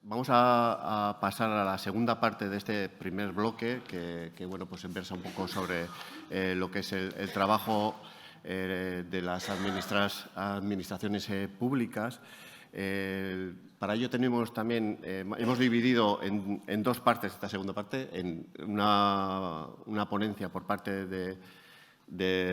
Vamos a pasar a la segunda parte de este primer bloque, que bueno, pues versa un poco sobre lo que es el trabajo de las administraciones públicas. Para ello tenemos también, hemos dividido en dos partes esta segunda parte, en una ponencia por parte de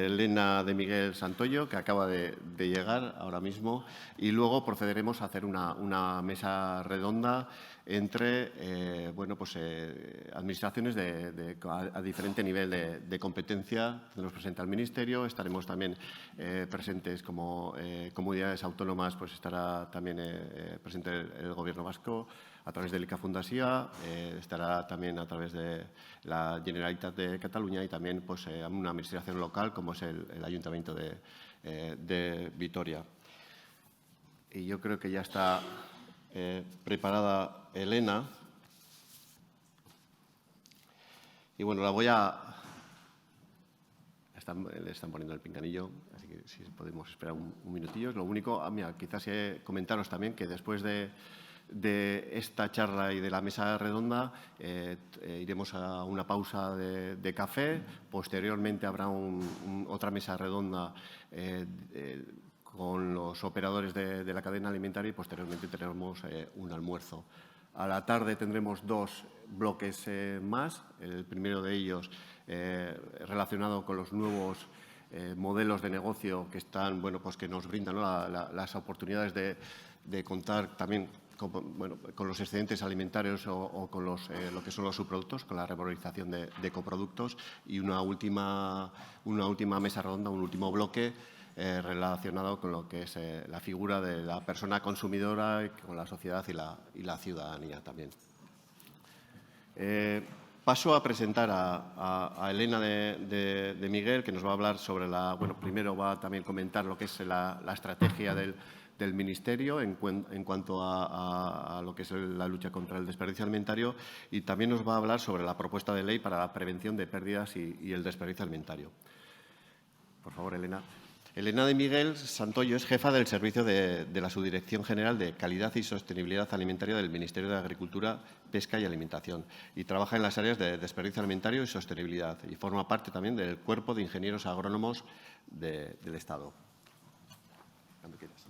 Elena de Miguel Santoyo, que acaba de llegar ahora mismo, y luego procederemos a hacer una mesa redonda entre administraciones a diferente nivel de competencia. Nos presenta el Ministerio, estaremos también presentes como comunidades autónomas, pues estará también presente el Gobierno vasco a través de l'ICA Fundació, estará también a través de la Generalitat de Cataluña y también pues, una administración local como es el Ayuntamiento de Vitoria. Y yo creo que ya está preparada Elena. Y bueno, le están poniendo el pinganillo, así que si podemos esperar un minutillo. Lo único, quizás comentaros también que después de esta charla y de la mesa redonda iremos a una pausa de café. Posteriormente habrá otra mesa redonda con los operadores de la cadena alimentaria y posteriormente tendremos un almuerzo. A la tarde tendremos dos bloques más. El primero de ellos relacionado con los nuevos modelos de negocio que están, bueno, pues que nos brindan, ¿no?, las oportunidades de contar también con los excedentes alimentarios o con lo que son los subproductos, con la revalorización de coproductos, y una última mesa redonda, un último bloque relacionado con lo que es la figura de la persona consumidora y con la sociedad y la ciudadanía también. Paso a presentar a Elena de Miguel, que nos va a hablar sobre primero va a también comentar lo que es la estrategia del Ministerio en cuanto a lo que es la lucha contra el desperdicio alimentario, y también nos va a hablar sobre la propuesta de ley para la prevención de pérdidas y el desperdicio alimentario. Por favor, Elena. Elena de Miguel Santoyo es jefa del Servicio de la Subdirección General de Calidad y Sostenibilidad Alimentaria del Ministerio de Agricultura, Pesca y Alimentación, y trabaja en las áreas de desperdicio alimentario y sostenibilidad, y forma parte también del Cuerpo de Ingenieros Agrónomos del Estado. Cuando quieras.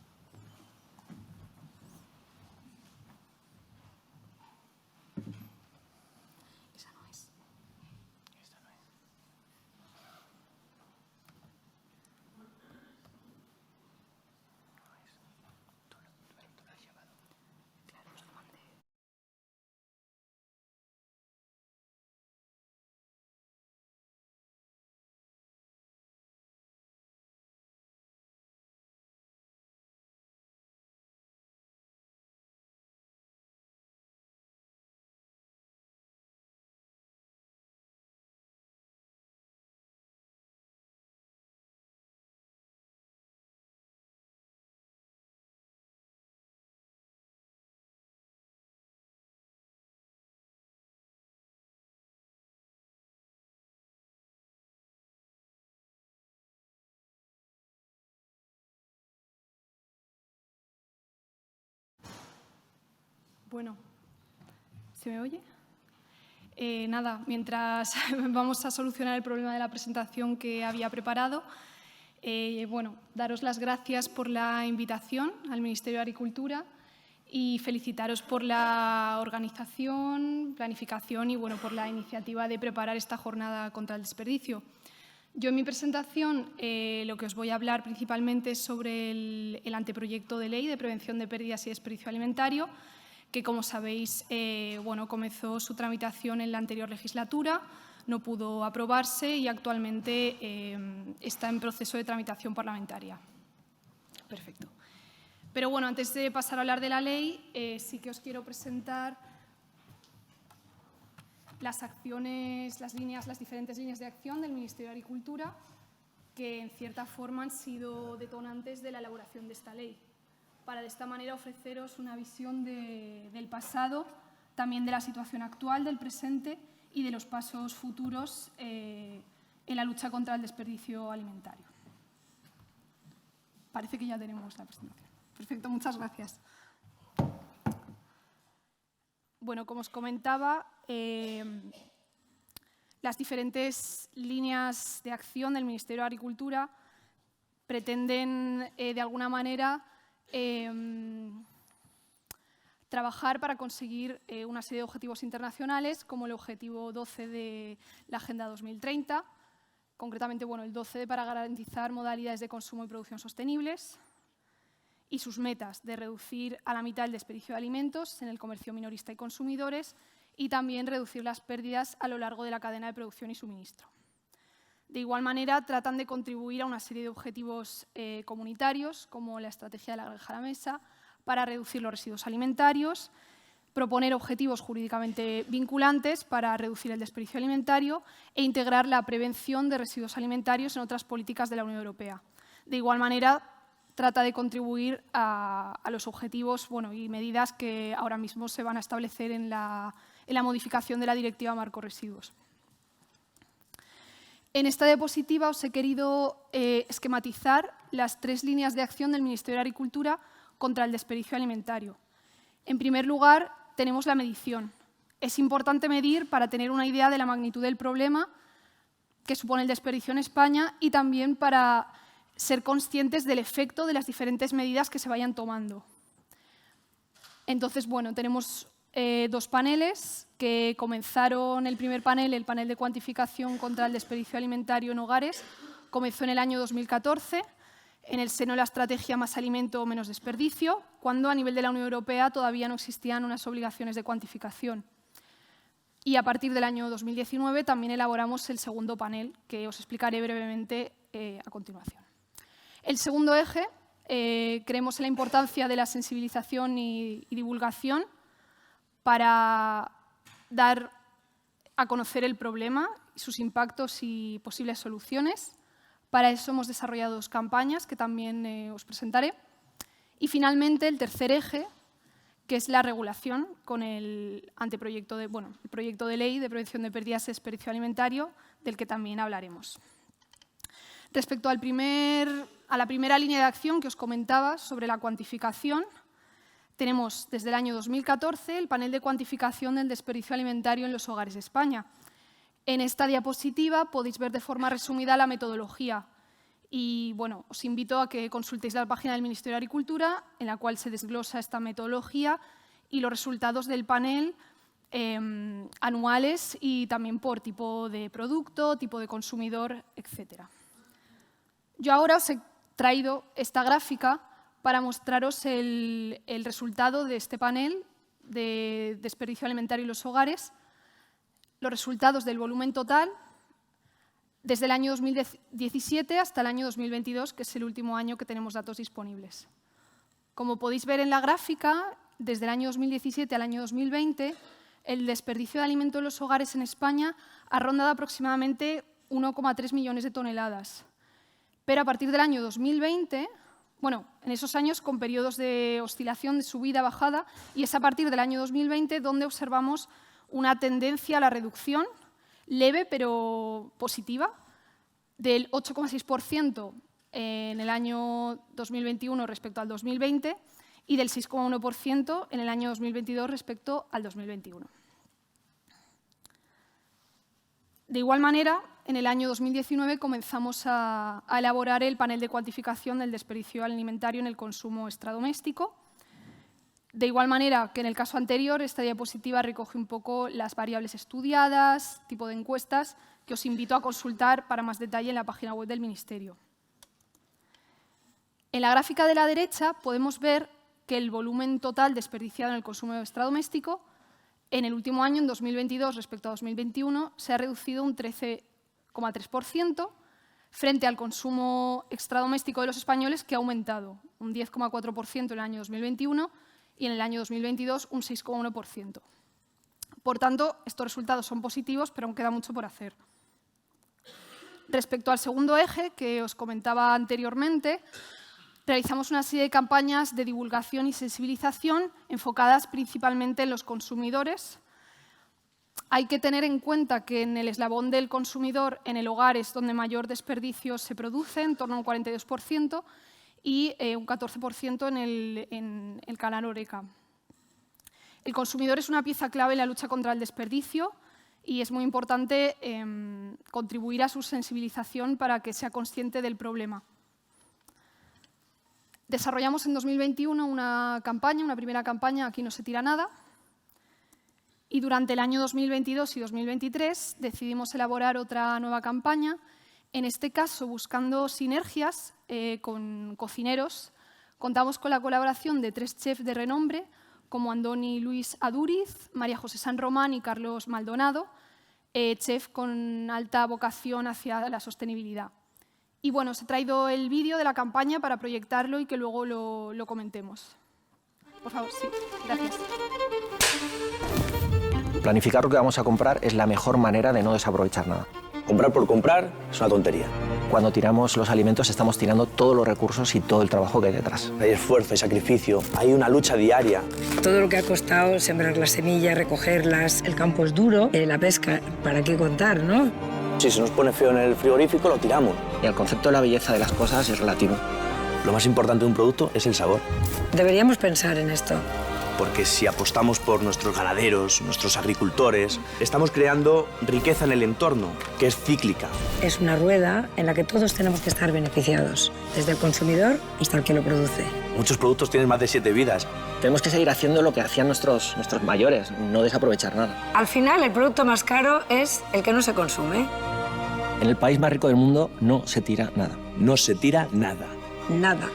Bueno, ¿se me oye? Nada, mientras vamos a solucionar el problema de la presentación que había preparado, daros las gracias por la invitación al Ministerio de Agricultura y felicitaros por la organización, planificación y por la iniciativa de preparar esta jornada contra el desperdicio. Yo en mi presentación lo que os voy a hablar principalmente es sobre el anteproyecto de ley de prevención de pérdidas y desperdicio alimentario, que, como sabéis, comenzó su tramitación en la anterior legislatura, no pudo aprobarse y actualmente está en proceso de tramitación parlamentaria. Perfecto. Pero bueno, antes de pasar a hablar de la ley, sí que os quiero presentar las acciones, las diferentes líneas de acción del Ministerio de Agricultura, que en cierta forma han sido detonantes de la elaboración de esta ley, para de esta manera ofreceros una visión del pasado, también de la situación actual, del presente y de los pasos futuros en la lucha contra el desperdicio alimentario. Parece que ya tenemos la presentación. Perfecto, muchas gracias. bueno, como os comentaba, las diferentes líneas de acción del Ministerio de Agricultura pretenden, de alguna manera, trabajar para conseguir una serie de objetivos internacionales, como el objetivo 12 de la Agenda 2030, concretamente bueno, el 12 para garantizar modalidades de consumo y producción sostenibles, y sus metas de reducir a la mitad el desperdicio de alimentos en el comercio minorista y consumidores, y también reducir las pérdidas a lo largo de la cadena de producción y suministro. De igual manera, tratan de contribuir a una serie de objetivos comunitarios, como la estrategia de la granja a la mesa, para reducir los residuos alimentarios, proponer objetivos jurídicamente vinculantes para reducir el desperdicio alimentario e integrar la prevención de residuos alimentarios en otras políticas de la Unión Europea. De igual manera, trata de contribuir a los objetivos y medidas que ahora mismo se van a establecer en la modificación de la Directiva Marco Residuos. En esta diapositiva os he querido esquematizar las 3 líneas de acción del Ministerio de Agricultura contra el desperdicio alimentario. En primer lugar, tenemos la medición. Es importante medir para tener una idea de la magnitud del problema que supone el desperdicio en España y también para ser conscientes del efecto de las diferentes medidas que se vayan tomando. Entonces, bueno, tenemos 2 paneles que comenzaron. El primer panel, el panel de cuantificación contra el desperdicio alimentario en hogares, comenzó en el año 2014, en el seno de la estrategia Más alimento, menos desperdicio, cuando a nivel de la Unión Europea todavía no existían unas obligaciones de cuantificación. Y a partir del año 2019 también elaboramos el segundo panel, que os explicaré brevemente a continuación. El segundo eje, creemos en la importancia de la sensibilización y divulgación para dar a conocer el problema, sus impactos y posibles soluciones. Para eso hemos desarrollado 2 campañas que también os presentaré. Y finalmente, el tercer eje, que es la regulación con el proyecto de ley de prevención de pérdidas de desperdicio alimentario, del que también hablaremos. Respecto a la primera línea de acción que os comentaba sobre la cuantificación, tenemos desde el año 2014 el panel de cuantificación del desperdicio alimentario en los hogares de España. En esta diapositiva podéis ver de forma resumida la metodología y os invito a que consultéis la página del Ministerio de Agricultura, en la cual se desglosa esta metodología y los resultados del panel anuales y también por tipo de producto, tipo de consumidor, etc. Yo ahora os he traído esta gráfica para mostraros el resultado de este panel de desperdicio alimentario en los hogares, los resultados del volumen total desde el año 2017 hasta el año 2022, que es el último año que tenemos datos disponibles. Como podéis ver en la gráfica, desde el año 2017 al año 2020, el desperdicio de alimento en los hogares en España ha rondado aproximadamente 1,3 millones de toneladas. Pero a partir del año 2020, en esos años con periodos de oscilación, de subida, bajada, y es a partir del año 2020 donde observamos una tendencia a la reducción leve pero positiva del 8,6% en el año 2021 respecto al 2020 y del 6,1% en el año 2022 respecto al 2021. De igual manera, en el año 2019 comenzamos a elaborar el panel de cuantificación del desperdicio alimentario en el consumo extradoméstico. De igual manera que en el caso anterior, esta diapositiva recoge un poco las variables estudiadas, tipo de encuestas, que os invito a consultar para más detalle en la página web del Ministerio. En la gráfica de la derecha podemos ver que el volumen total desperdiciado en el consumo extradoméstico en el último año, en 2022 respecto a 2021, se ha reducido un 13,3% frente al consumo extradoméstico de los españoles, que ha aumentado un 10,4% en el año 2021 y en el año 2022 un 6,1%. Por tanto, estos resultados son positivos, pero aún queda mucho por hacer. Respecto al segundo eje que os comentaba anteriormente, realizamos una serie de campañas de divulgación y sensibilización enfocadas principalmente en los consumidores. Hay que tener en cuenta que en el eslabón del consumidor, en el hogar, es donde mayor desperdicio se produce, en torno a un 42%, y un 14% en el canal Horeca. El consumidor es una pieza clave en la lucha contra el desperdicio y es muy importante contribuir a su sensibilización para que sea consciente del problema. Desarrollamos en 2021 una primera campaña, Aquí no se tira nada, y durante el año 2022 y 2023 decidimos elaborar otra nueva campaña, en este caso buscando sinergias con cocineros. Contamos con la colaboración de 3 chefs de renombre, como Andoni Luis Adúriz, María José San Román y Carlos Maldonado, chef con alta vocación hacia la sostenibilidad. Y bueno, os he traído el vídeo de la campaña para proyectarlo y que luego lo comentemos. Por favor, sí, gracias. Planificar lo que vamos a comprar es la mejor manera de no desaprovechar nada. Comprar por comprar es una tontería. Cuando tiramos los alimentos estamos tirando todos los recursos y todo el trabajo que hay detrás. Hay esfuerzo, hay sacrificio, hay una lucha diaria. Todo lo que ha costado sembrar las semillas, recogerlas, el campo es duro, la pesca, ¿para qué contar, no? Si se nos pone feo en el frigorífico, lo tiramos. Y el concepto de la belleza de las cosas es relativo. Lo más importante de un producto es el sabor. Deberíamos pensar en esto. Porque si apostamos por nuestros ganaderos, nuestros agricultores, estamos creando riqueza en el entorno, que es cíclica. Es una rueda en la que todos tenemos que estar beneficiados, desde el consumidor hasta el que lo produce. Muchos productos tienen más de 7 vidas. Tenemos que seguir haciendo lo que hacían nuestros mayores, no desaprovechar nada. Al final, el producto más caro es el que no se consume. En el país más rico del mundo no se tira nada. No se tira nada. Nada.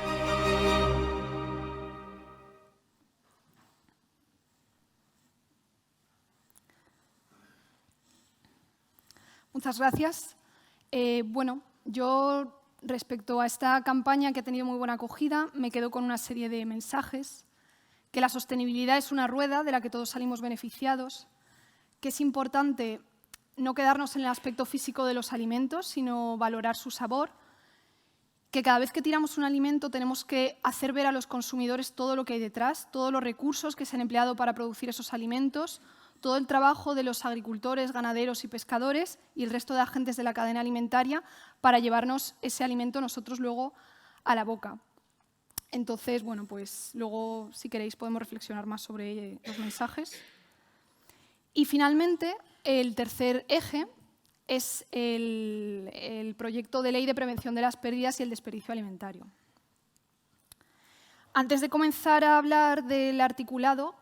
Muchas gracias. Bueno, yo respecto a esta campaña que ha tenido muy buena acogida, me quedo con una serie de mensajes, que la sostenibilidad es una rueda de la que todos salimos beneficiados, que es importante no quedarnos en el aspecto físico de los alimentos, sino valorar su sabor, que cada vez que tiramos un alimento tenemos que hacer ver a los consumidores todo lo que hay detrás, todos los recursos que se han empleado para producir esos alimentos, todo el trabajo de los agricultores, ganaderos y pescadores y el resto de agentes de la cadena alimentaria para llevarnos ese alimento nosotros luego a la boca. Entonces, bueno, pues luego, si queréis, podemos reflexionar más sobre los mensajes. Y finalmente, el tercer eje es el proyecto de ley de prevención de las pérdidas y el desperdicio alimentario. Antes de comenzar a hablar del articulado,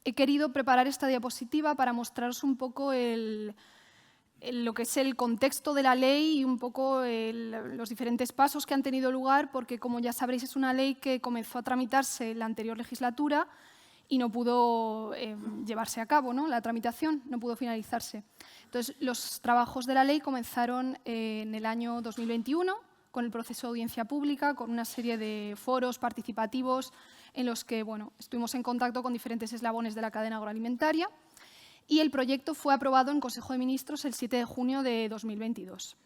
he querido preparar esta diapositiva para mostraros un poco lo que es el contexto de la ley y un poco los diferentes pasos que han tenido lugar, porque, como ya sabréis, es una ley que comenzó a tramitarse en la anterior legislatura y no pudo llevarse a cabo, ¿no? La tramitación no pudo finalizarse. Entonces, los trabajos de la ley comenzaron en el año 2021 con el proceso de audiencia pública, con una serie de foros participativos en los que estuvimos en contacto con diferentes eslabones de la cadena agroalimentaria, y el proyecto fue aprobado en Consejo de Ministros el 7 de junio de 2022.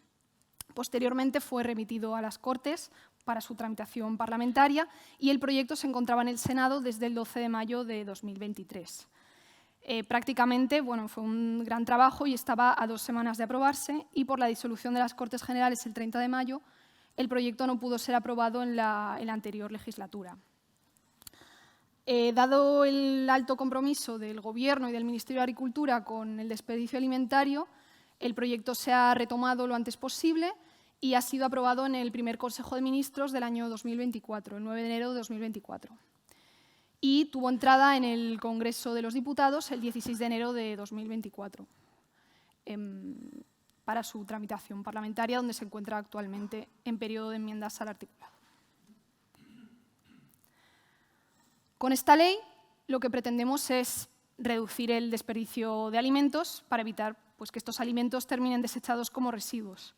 Posteriormente fue remitido a las Cortes para su tramitación parlamentaria y el proyecto se encontraba en el Senado desde el 12 de mayo de 2023. Prácticamente fue un gran trabajo y estaba a 2 semanas de aprobarse, y por la disolución de las Cortes Generales el 30 de mayo el proyecto no pudo ser aprobado en la anterior legislatura. Dado el alto compromiso del Gobierno y del Ministerio de Agricultura con el desperdicio alimentario, el proyecto se ha retomado lo antes posible y ha sido aprobado en el primer Consejo de Ministros del año 2024, el 9 de enero de 2024. Y tuvo entrada en el Congreso de los Diputados el 16 de enero de 2024 para su tramitación parlamentaria, donde se encuentra actualmente en periodo de enmiendas al articulado. Con esta ley lo que pretendemos es reducir el desperdicio de alimentos para evitar que estos alimentos terminen desechados como residuos.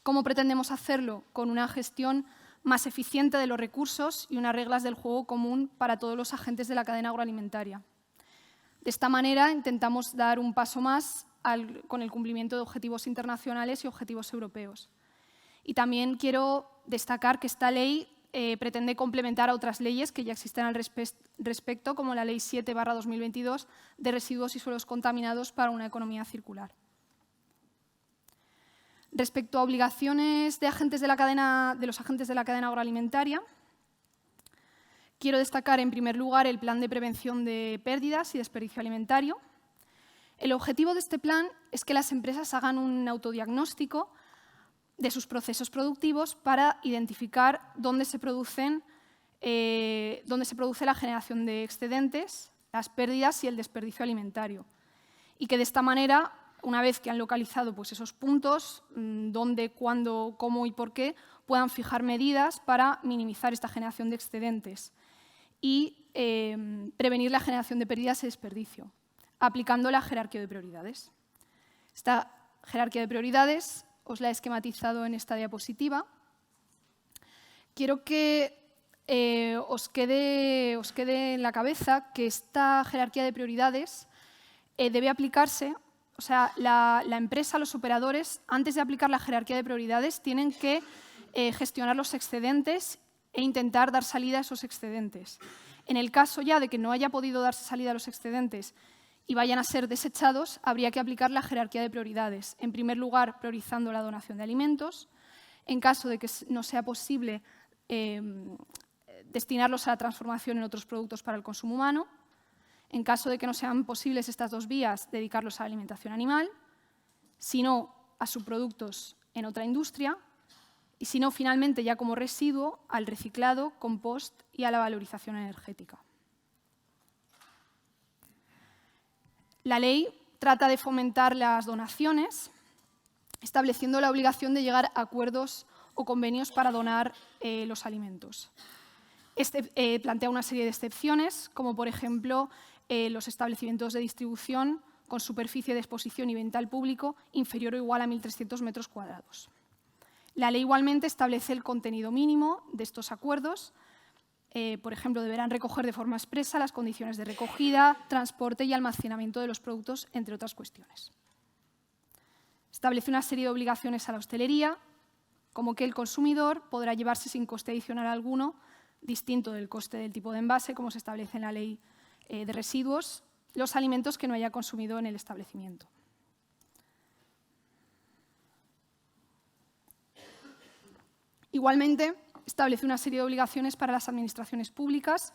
¿Cómo pretendemos hacerlo? Con una gestión más eficiente de los recursos y unas reglas del juego común para todos los agentes de la cadena agroalimentaria. De esta manera intentamos dar un paso más con el cumplimiento de objetivos internacionales y objetivos europeos. Y también quiero destacar que esta ley pretende complementar a otras leyes que ya existen al respecto, como la Ley 7/2022 de residuos y suelos contaminados para una economía circular. Respecto a obligaciones de los agentes de la cadena agroalimentaria, quiero destacar en primer lugar el Plan de Prevención de Pérdidas y Desperdicio Alimentario. El objetivo de este plan es que las empresas hagan un autodiagnóstico de sus procesos productivos para identificar dónde se produce la generación de excedentes, las pérdidas y el desperdicio alimentario. Y que de esta manera, una vez que han localizado pues, esos puntos, dónde, cuándo, cómo y por qué, puedan fijar medidas para minimizar esta generación de excedentes y prevenir la generación de pérdidas y desperdicio, aplicando la jerarquía de prioridades. Esta jerarquía de prioridades os la he esquematizado en esta diapositiva. Quiero que os quede en la cabeza que esta jerarquía de prioridades debe aplicarse, o sea, la empresa, los operadores, antes de aplicar la jerarquía de prioridades, tienen que gestionar los excedentes e intentar dar salida a esos excedentes. En el caso ya de que no haya podido darse salida a los excedentes y vayan a ser desechados, habría que aplicar la jerarquía de prioridades. En primer lugar, priorizando la donación de alimentos. En caso de que no sea posible destinarlos a la transformación en otros productos para el consumo humano. En caso de que no sean posibles estas dos vías, dedicarlos a la alimentación animal. Si no, a subproductos en otra industria. Y si no, finalmente, ya como residuo, al reciclado, compost y a la valorización energética. La ley trata de fomentar las donaciones, estableciendo la obligación de llegar a acuerdos o convenios para donar los alimentos. Plantea una serie de excepciones, como por ejemplo los establecimientos de distribución con superficie de exposición y venta al público inferior o igual a 1.300 metros cuadrados. La ley igualmente establece el contenido mínimo de estos acuerdos. Por ejemplo, deberán recoger de forma expresa las condiciones de recogida, transporte y almacenamiento de los productos, entre otras cuestiones. Establece una serie de obligaciones a la hostelería, como que el consumidor podrá llevarse sin coste adicional alguno, distinto del coste del tipo de envase, como se establece en la ley de residuos, los alimentos que no haya consumido en el establecimiento. Igualmente, establece una serie de obligaciones para las administraciones públicas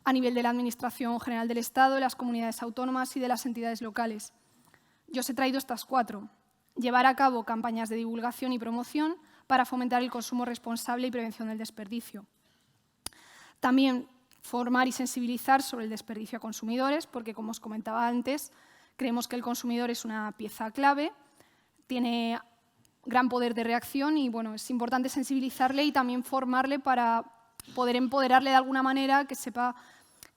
a nivel de la Administración General del Estado, de las comunidades autónomas y de las entidades locales. Yo os he traído estas 4. Llevar a cabo campañas de divulgación y promoción para fomentar el consumo responsable y prevención del desperdicio. También formar y sensibilizar sobre el desperdicio a consumidores, porque, como os comentaba antes, creemos que el consumidor es una pieza clave, tiene gran poder de reacción y bueno, es importante sensibilizarle y también formarle para poder empoderarle de alguna manera, que sepa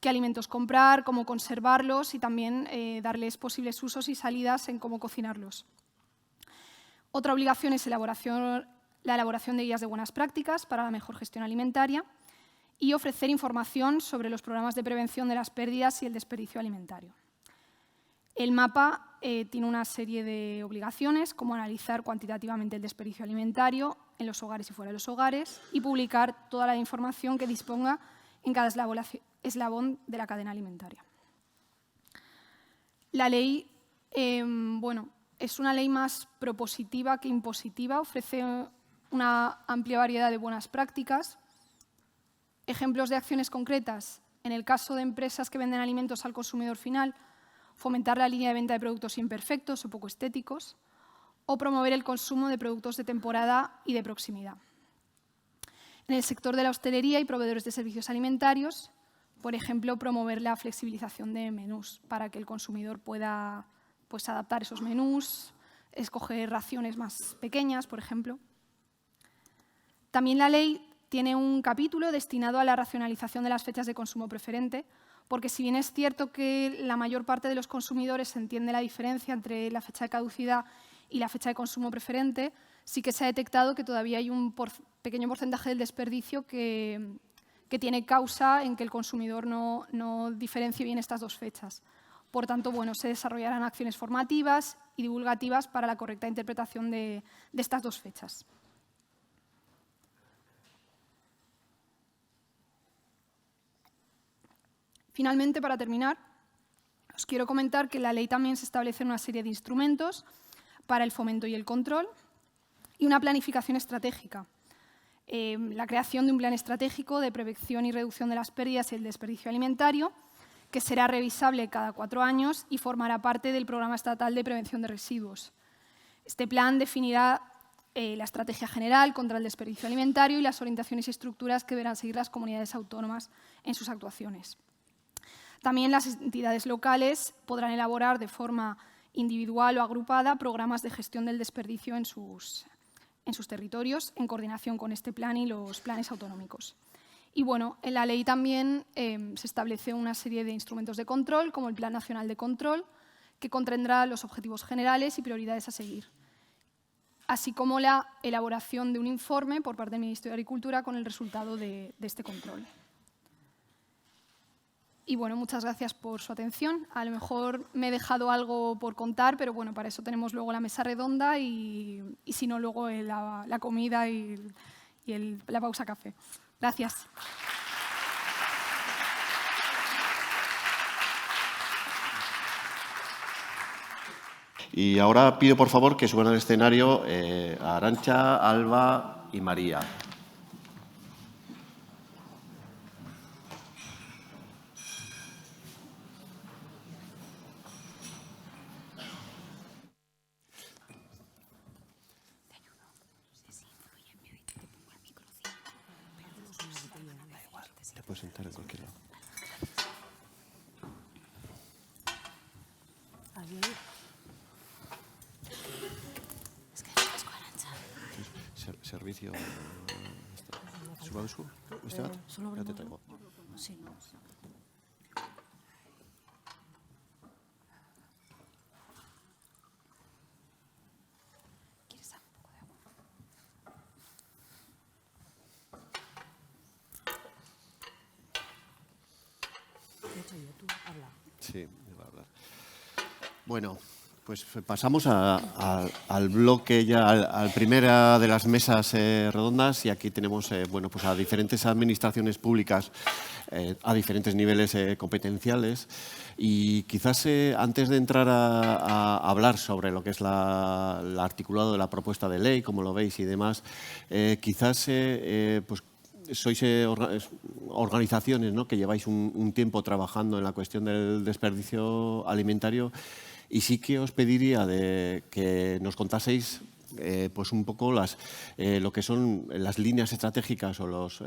qué alimentos comprar, cómo conservarlos y también darles posibles usos y salidas en cómo cocinarlos. Otra obligación es la elaboración de guías de buenas prácticas para la mejor gestión alimentaria y ofrecer información sobre los programas de prevención de las pérdidas y el desperdicio alimentario. El mapa tiene una serie de obligaciones, como analizar cuantitativamente el desperdicio alimentario en los hogares y fuera de los hogares y publicar toda la información que disponga en cada eslabón de la cadena alimentaria. La ley es una ley más propositiva que impositiva, ofrece una amplia variedad de buenas prácticas. Ejemplos de acciones concretas, en el caso de empresas que venden alimentos al consumidor final, fomentar la línea de venta de productos imperfectos o poco estéticos, o promover el consumo de productos de temporada y de proximidad. En el sector de la hostelería y proveedores de servicios alimentarios, por ejemplo, promover la flexibilización de menús para que el consumidor pueda adaptar esos menús, escoger raciones más pequeñas, por ejemplo. También la ley tiene un capítulo destinado a la racionalización de las fechas de consumo preferente, porque si bien es cierto que la mayor parte de los consumidores entiende la diferencia entre la fecha de caducidad y la fecha de consumo preferente, sí que se ha detectado que todavía hay un pequeño porcentaje del desperdicio que tiene causa en que el consumidor no diferencie bien estas dos fechas. Por tanto, se desarrollarán acciones formativas y divulgativas para la correcta interpretación de estas dos fechas. Finalmente, para terminar, os quiero comentar que en la ley también se establecen una serie de instrumentos para el fomento y el control y una planificación estratégica. la creación de un plan estratégico de prevención y reducción de las pérdidas y el desperdicio alimentario, que será revisable cada 4 años y formará parte del Programa Estatal de Prevención de Residuos. Este plan definirá la estrategia general contra el desperdicio alimentario y las orientaciones y estructuras que deberán seguir las comunidades autónomas en sus actuaciones. También las entidades locales podrán elaborar de forma individual o agrupada programas de gestión del desperdicio en sus territorios, en coordinación con este plan y los planes autonómicos. Y bueno, en la ley también se establece una serie de instrumentos de control, como el Plan Nacional de Control, que contendrá los objetivos generales y prioridades a seguir, así como la elaboración de un informe por parte del Ministerio de Agricultura con el resultado de este control. Y bueno, muchas gracias por su atención. A lo mejor me he dejado algo por contar, pero bueno, para eso tenemos luego la mesa redonda y si no, luego la comida y la pausa café. Gracias. Y ahora pido, por favor, que suban al escenario a Arantxa, Alba y María. Te puedes sentar en cualquier lado. Servicio. ¿Suba de su? ¿Este bat? Ya te traigo. Sí, me va a hablar. Bueno, pues pasamos al bloque ya, al primera de las mesas redondas, y aquí tenemos bueno, pues a diferentes administraciones públicas a diferentes niveles competenciales, y quizás antes de entrar a hablar sobre lo que es el articulado de la propuesta de ley, como lo veis y demás, quizás pues sois organizaciones, ¿no?, que lleváis un tiempo trabajando en la cuestión del desperdicio alimentario, y sí que os pediría que nos contaseis pues un poco lo que son las líneas estratégicas o los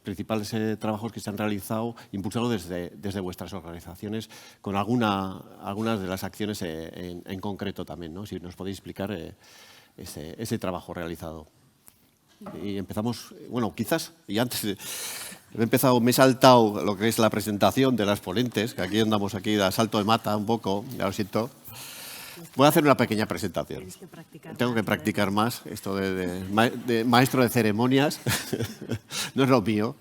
principales trabajos que se han realizado, impulsados desde vuestras organizaciones, con algunas de las acciones en concreto también, ¿no? Si nos podéis explicar ese trabajo realizado. Y empezamos, bueno, quizás, y antes me he saltado lo que es la presentación de las ponentes, que aquí andamos aquí de salto de mata un poco, ya lo siento. Voy a hacer una pequeña presentación. Tengo que practicar más, esto de maestro de ceremonias, no es lo mío.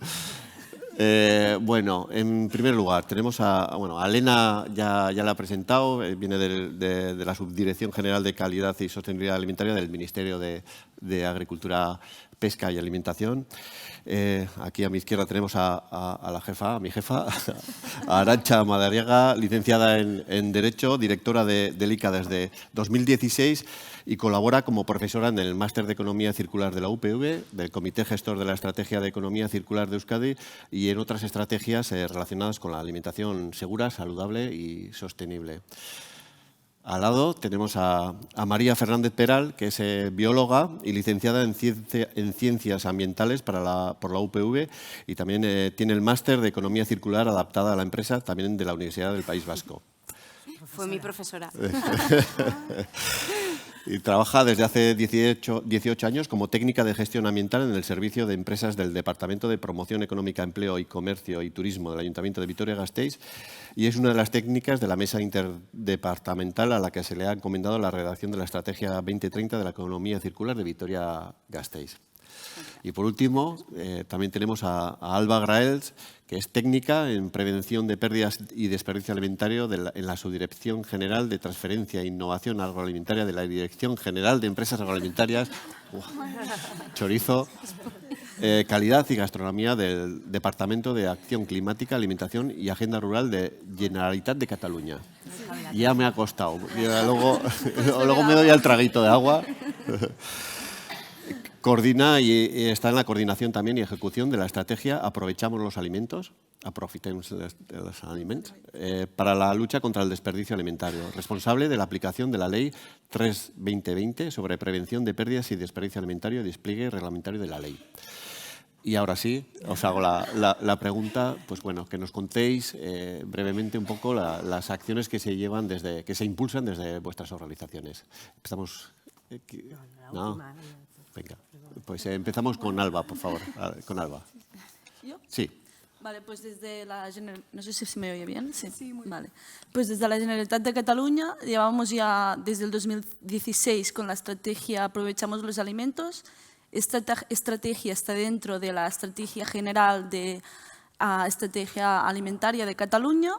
Bueno, en primer lugar, tenemos a Elena, ya la ha presentado, viene de la Subdirección General de Calidad y Sostenibilidad Alimentaria del Ministerio de Agricultura, Pesca y Alimentación. Aquí a mi izquierda tenemos a mi jefa, a Arantxa Madariaga, licenciada en Derecho, directora del ICA desde 2016 y colabora como profesora en el Máster de Economía Circular de la UPV, del Comité Gestor de la Estrategia de Economía Circular de Euskadi y en otras estrategias relacionadas con la alimentación segura, saludable y sostenible. Al lado tenemos a María Fernández Peral, que es bióloga y licenciada en Ciencias Ambientales por la UPV, y también tiene el máster de Economía Circular adaptada a la empresa, también de la Universidad del País Vasco. Fue mi profesora. Y trabaja desde hace 18 años como técnica de gestión ambiental en el servicio de empresas del Departamento de Promoción Económica, Empleo y Comercio y Turismo del Ayuntamiento de Vitoria-Gasteiz, y es una de las técnicas de la mesa interdepartamental a la que se le ha encomendado la redacción de la Estrategia 2030 de la Economía Circular de Vitoria-Gasteiz. Y por último, también tenemos a Alba Graels, que es técnica en prevención de pérdidas y desperdicio alimentario en la Subdirección General de Transferencia e Innovación Agroalimentaria de la Dirección General de Empresas Agroalimentarias, chorizo, Calidad y Gastronomía del Departamento de Acción Climática, Alimentación y Agenda Rural de Generalitat de Cataluña. Ya me ha costado. Luego me doy al traguito de agua. Coordina y está en la coordinación también y ejecución de la estrategia Aprovechamos los alimentos, para la lucha contra el desperdicio alimentario, responsable de la aplicación de la Ley 3/2020 sobre prevención de pérdidas y desperdicio alimentario y despliegue reglamentario de la ley. Y ahora sí, os hago la pregunta, pues bueno, que nos contéis brevemente un poco las acciones que se llevan que se impulsan desde vuestras organizaciones. Empezamos. ¿No? Venga, pues empezamos con Alba, por favor. Con Alba. ¿Yo? Sí. Vale, pues desde la no sé si se me oye bien. Sí, muy bien. Vale. Pues desde la Generalitat de Cataluña llevamos ya desde el 2016 con la estrategia Aprovechamos los alimentos. Esta estrategia está dentro de la estrategia general de estrategia alimentaria de Cataluña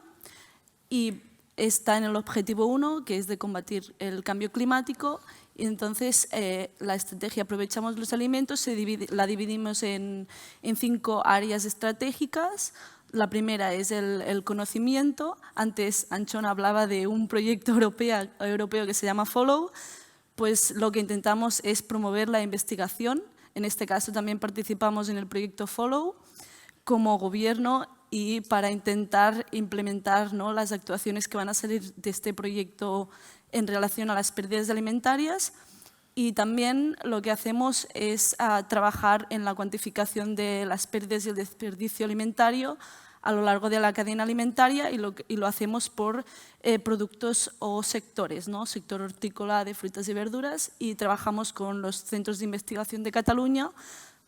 y está en el objetivo 1, que es de combatir el cambio climático. Y entonces, la estrategia Aprovechamos los alimentos la dividimos en 5 áreas estratégicas. La primera es el conocimiento. Antes Anchón hablaba de un proyecto europeo que se llama Follow. Pues lo que intentamos es promover la investigación. En este caso también participamos en el proyecto Follow como gobierno y para intentar implementar, ¿no?, las actuaciones que van a salir de este proyecto en relación a las pérdidas alimentarias. Y también lo que hacemos es trabajar en la cuantificación de las pérdidas y el desperdicio alimentario a lo largo de la cadena alimentaria y lo hacemos por productos o sectores, ¿no? Sector hortícola de frutas y verduras, y trabajamos con los centros de investigación de Cataluña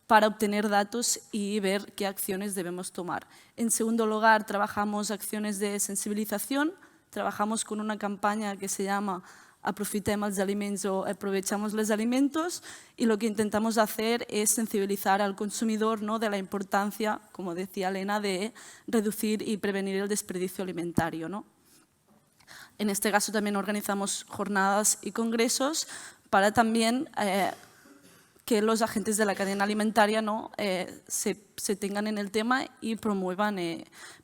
para obtener datos y ver qué acciones debemos tomar. En segundo lugar, trabajamos acciones de sensibilización. Trabajamos con una campaña que se llama Aprofitem els aliments o Aprovechamos los alimentos, y lo que intentamos hacer es sensibilizar al consumidor, ¿no?, de la importancia, como decía Elena, de reducir y prevenir el desperdicio alimentario, ¿no? En este caso también organizamos jornadas y congresos para también que los agentes de la cadena alimentaria, ¿no?, se tengan en el tema y promuevan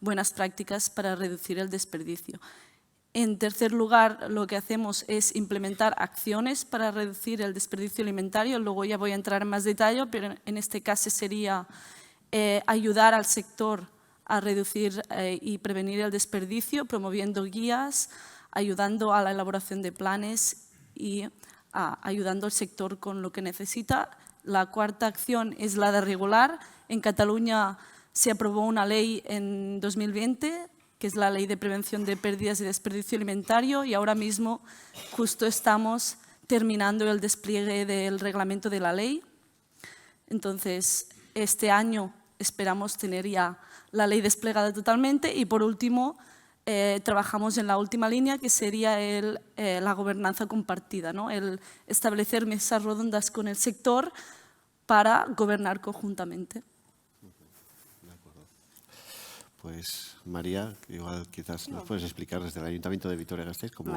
buenas prácticas para reducir el desperdicio. En tercer lugar, lo que hacemos es implementar acciones para reducir el desperdicio alimentario. Luego ya voy a entrar en más detalle, pero en este caso sería ayudar al sector a reducir y prevenir el desperdicio, promoviendo guías, ayudando a la elaboración de planes y ayudando al sector con lo que necesita. La cuarta acción es la de regular. En Cataluña se aprobó una ley en 2020, que es la Ley de Prevención de Pérdidas y Desperdicio Alimentario, y ahora mismo justo estamos terminando el despliegue del reglamento de la ley. Entonces, este año esperamos tener ya la ley desplegada totalmente y, por último, trabajamos en la última línea, que sería la gobernanza compartida, ¿no?, el establecer mesas redondas con el sector para gobernar conjuntamente. Pues María, igual quizás nos puedes explicar desde el Ayuntamiento de Vitoria-Gasteiz cómo...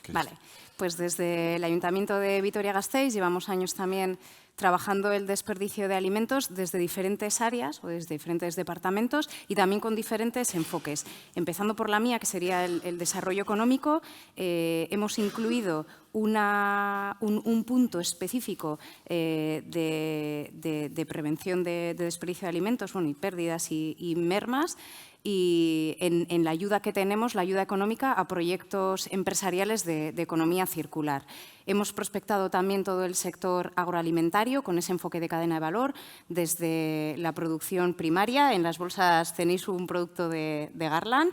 Vale, pues desde el Ayuntamiento de Vitoria-Gasteiz llevamos años también trabajando el desperdicio de alimentos desde diferentes áreas o desde diferentes departamentos y también con diferentes enfoques. Empezando por la mía, que sería el desarrollo económico, hemos incluido un punto específico de prevención de desperdicio de alimentos, bueno, y pérdidas y mermas, y en la ayuda que tenemos, la ayuda económica a proyectos empresariales de economía circular. Hemos prospectado también todo el sector agroalimentario con ese enfoque de cadena de valor, desde la producción primaria. En las bolsas tenéis un producto de Garland,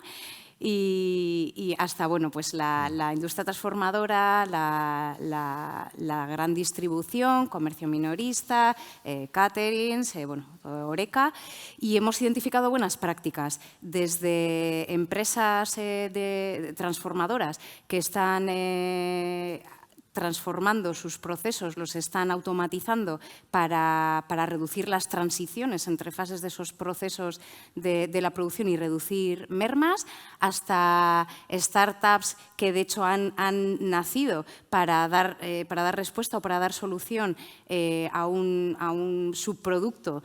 y hasta, bueno, pues la industria transformadora, la gran distribución, comercio minorista, caterings, bueno, Horeca, y hemos identificado buenas prácticas desde empresas transformadoras que están transformando sus procesos, los están automatizando para reducir las transiciones entre fases de esos procesos de la producción y reducir mermas, hasta startups que de hecho han nacido para dar respuesta o para dar solución a un subproducto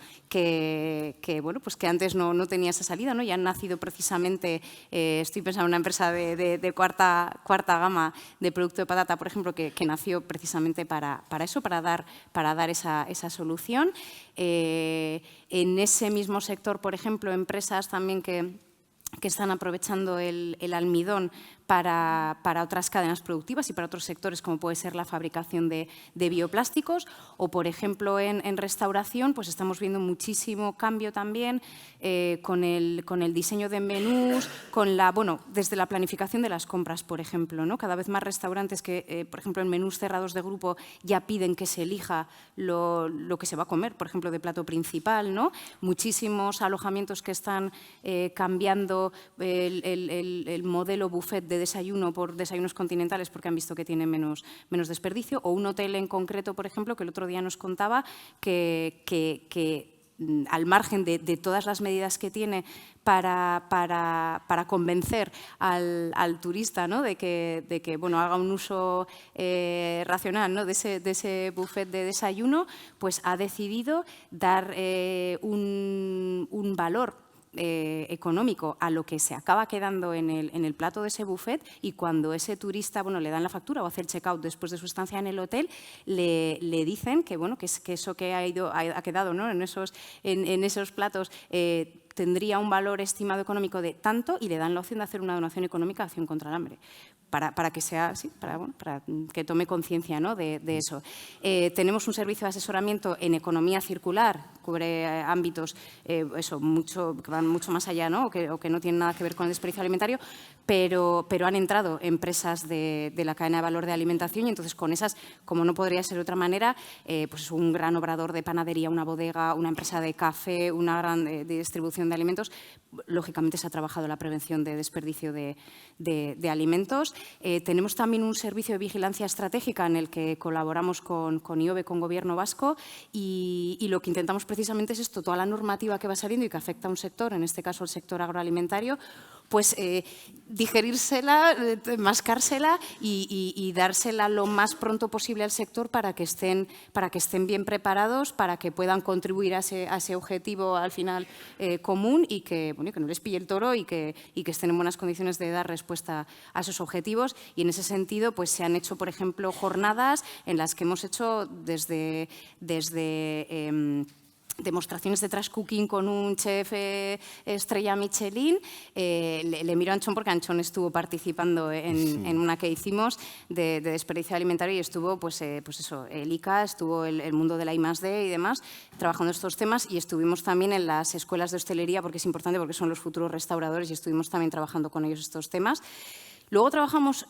bueno, pues que antes no tenía esa salida, ¿no? Y han nacido precisamente, estoy pensando en una empresa de cuarta gama de producto de patata, por ejemplo, que nació precisamente para eso, para dar esa solución. En ese mismo sector, por ejemplo, empresas también que están aprovechando el almidón para otras cadenas productivas y para otros sectores, como puede ser la fabricación de bioplásticos, o, por ejemplo, en restauración, pues estamos viendo muchísimo cambio también con el diseño de menús, desde la planificación de las compras, por ejemplo, ¿no? Cada vez más restaurantes que, por ejemplo, en menús cerrados de grupo ya piden que se elija lo que se va a comer, por ejemplo, de plato principal, ¿no? Muchísimos alojamientos que están cambiando el modelo buffet de desayuno por desayunos continentales porque han visto que tienen menos desperdicio, o un hotel en concreto, por ejemplo, que el otro día nos contaba que al margen de todas las medidas que tiene para convencer al turista, ¿no? de que haga un uso racional, ¿no? de ese buffet de desayuno, pues ha decidido dar un valor económico a lo que se acaba quedando en el plato de ese buffet, y cuando ese turista le dan la factura o hace el check-out después de su estancia en el hotel, le dicen que eso que ha quedado, ¿no? en esos platos tendría un valor estimado económico de tanto, y le dan la opción de hacer una donación económica a Acción contra el Hambre. Para que sea así, para que tome conciencia, ¿no? de eso. Tenemos un servicio de asesoramiento en economía circular, cubre ámbitos que van mucho más allá, ¿no? o que no tienen nada que ver con el desperdicio alimentario, pero han entrado empresas de la cadena de valor de alimentación, y entonces con esas, como no podría ser de otra manera, pues un gran obrador de panadería, una bodega, una empresa de café, una gran de distribución de alimentos, lógicamente se ha trabajado la prevención de desperdicio de alimentos. Tenemos también un servicio de vigilancia estratégica en el que colaboramos con IOBE, con Gobierno vasco, y lo que intentamos precisamente es esto, toda la normativa que va saliendo y que afecta a un sector, en este caso el sector agroalimentario, pues digerírsela, mascársela y dársela lo más pronto posible al sector para que estén bien preparados, para que puedan contribuir a ese objetivo al final común, y que no les pille el toro, y que estén en buenas condiciones de dar respuesta a esos objetivos. Y en ese sentido, pues se han hecho, por ejemplo, jornadas en las que hemos hecho desde demostraciones de trash cooking con un chef estrella Michelin. Le miro a Anchón porque Anchón estuvo participando en una que hicimos de desperdicio alimentario, y estuvo pues eso, el ICA, estuvo el mundo de la I+D y demás, trabajando estos temas, y estuvimos también en las escuelas de hostelería, porque es importante, porque son los futuros restauradores, y estuvimos también trabajando con ellos estos temas. Luego trabajamos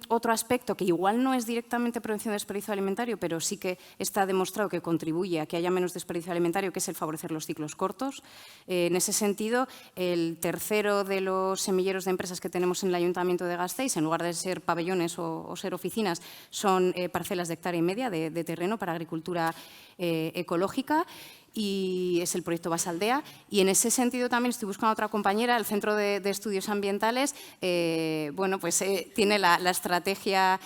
otro aspecto que igual no es directamente prevención de desperdicio alimentario, pero sí que está demostrado que contribuye a que haya menos desperdicio alimentario, que es el favorecer los ciclos cortos. En ese sentido, el tercero de los semilleros de empresas que tenemos en el Ayuntamiento de Gasteiz, en lugar de ser pabellones o ser oficinas, son parcelas de hectárea y media de terreno para agricultura ecológica, y es el proyecto Basaldea. Y en ese sentido también estoy buscando a otra compañera, el Centro de Estudios Ambientales, tiene la estrategia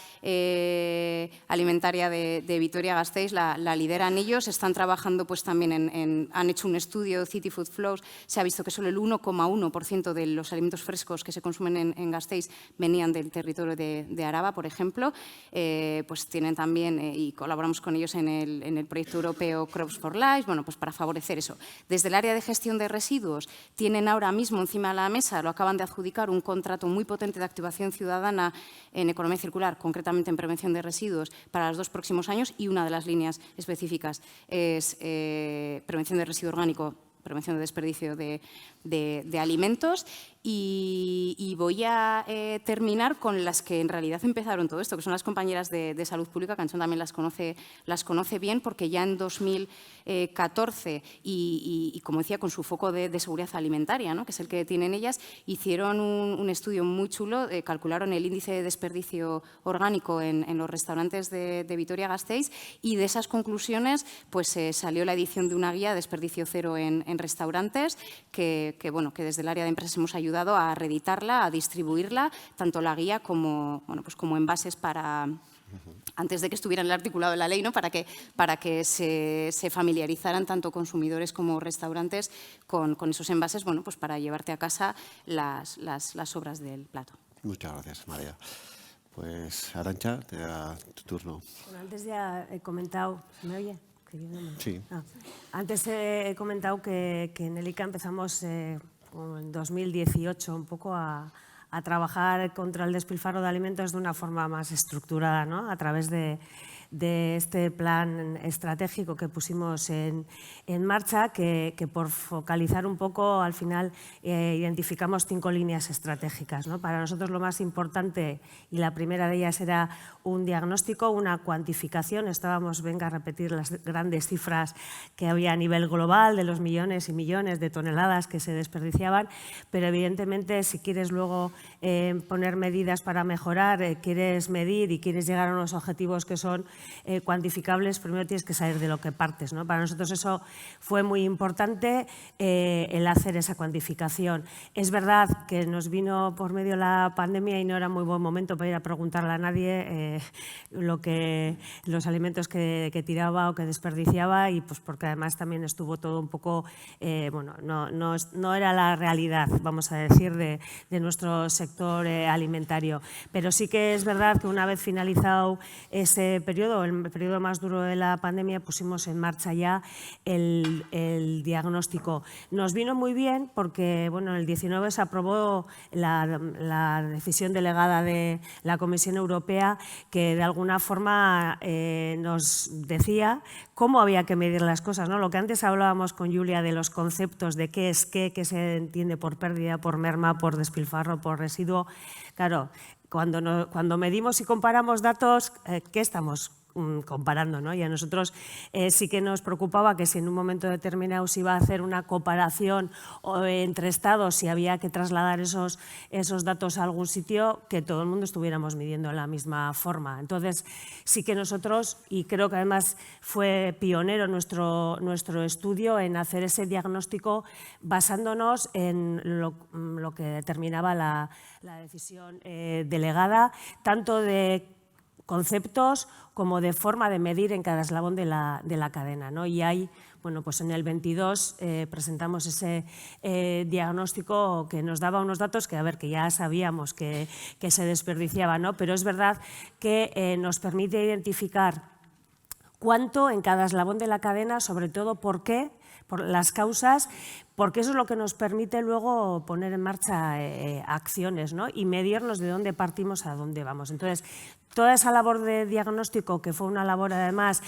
alimentaria de Vitoria-Gasteiz, la lideran ellos, están trabajando pues también han hecho un estudio, City Food Flows, se ha visto que solo el 1,1% de los alimentos frescos que se consumen en Gasteiz venían del territorio de Araba, por ejemplo. Pues tienen también, y colaboramos con ellos en el proyecto europeo Crops for Life, pues para favorecer eso. Desde el área de gestión de residuos tienen ahora mismo encima de la mesa, lo acaban de adjudicar, un contrato muy potente de activación ciudadana en economía circular, concretamente en prevención de residuos, para los 2 próximos años, y una de las líneas específicas es prevención de residuo orgánico, prevención de desperdicio de alimentos. Y voy a terminar con las que en realidad empezaron todo esto, que son las compañeras de Salud Pública, que Anchón también las conoce bien, porque ya en 2014, y como decía, con su foco de seguridad alimentaria, ¿no? que es el que tienen ellas, hicieron un estudio muy chulo, calcularon el índice de desperdicio orgánico en los restaurantes de Vitoria-Gasteiz, y de esas conclusiones pues salió la edición de una guía de desperdicio cero en restaurantes, que desde el área de empresas hemos ayudado a reeditarla, a distribuirla, tanto la guía como envases para, antes de que estuviera en el articulado de la ley, ¿no? para que se familiarizaran tanto consumidores como restaurantes con esos envases, pues para llevarte a casa las sobras del plato. Muchas gracias, María. Pues Arantxa, te da tu turno. Bueno, antes ya he comentado, ¿se me oye? Sí. Antes he comentado que en el ICA empezamos en 2018 un poco a trabajar contra el despilfarro de alimentos de una forma más estructurada, ¿no? A través de este plan estratégico que pusimos en marcha, que por focalizar un poco, al final identificamos 5 líneas estratégicas, ¿no? Para nosotros lo más importante, y la primera de ellas era un diagnóstico, una cuantificación. Estábamos, venga a repetir las grandes cifras que había a nivel global, de los millones y millones de toneladas que se desperdiciaban, pero evidentemente si quieres luego poner medidas para mejorar, quieres medir y quieres llegar a unos objetivos que son cuantificables, primero tienes que saber de lo que partes, ¿no? Para nosotros eso fue muy importante, el hacer esa cuantificación. Es verdad que nos vino por medio la pandemia y no era muy buen momento para ir a preguntarle a nadie los alimentos que tiraba o que desperdiciaba, y pues porque además también estuvo todo un poco, bueno, no era la realidad, vamos a decir, de nuestro sector alimentario. Pero sí que es verdad que una vez finalizado ese periodo, el periodo más duro de la pandemia, pusimos en marcha ya el diagnóstico. Nos vino muy bien porque, bueno, en el 19 se aprobó la decisión delegada de la Comisión Europea, que de alguna forma nos decía cómo había que medir las cosas, ¿no? Lo que antes hablábamos con Julia de los conceptos de qué es qué se entiende por pérdida, por merma, por despilfarro, por residuo. Claro, cuando medimos y comparamos datos, ¿qué estamos comparando, ¿no? Y a nosotros sí que nos preocupaba que si en un momento determinado se iba a hacer una comparación entre estados, si había que trasladar esos datos a algún sitio, que todo el mundo estuviéramos midiendo de la misma forma. Entonces sí que nosotros, y creo que además fue pionero nuestro estudio en hacer ese diagnóstico basándonos en lo que determinaba la decisión delegada, tanto de conceptos como de forma de medir en cada eslabón de la cadena, ¿no? Y ahí, bueno, pues en el 22 presentamos ese diagnóstico que nos daba unos datos que, a ver, que ya sabíamos que se desperdiciaba, ¿no? Pero es verdad que nos permite identificar cuánto en cada eslabón de la cadena, sobre todo por qué, por las causas, porque eso es lo que nos permite luego poner en marcha acciones, ¿no? Y medirnos de dónde partimos a dónde vamos. Entonces, toda esa labor de diagnóstico, que fue una labor además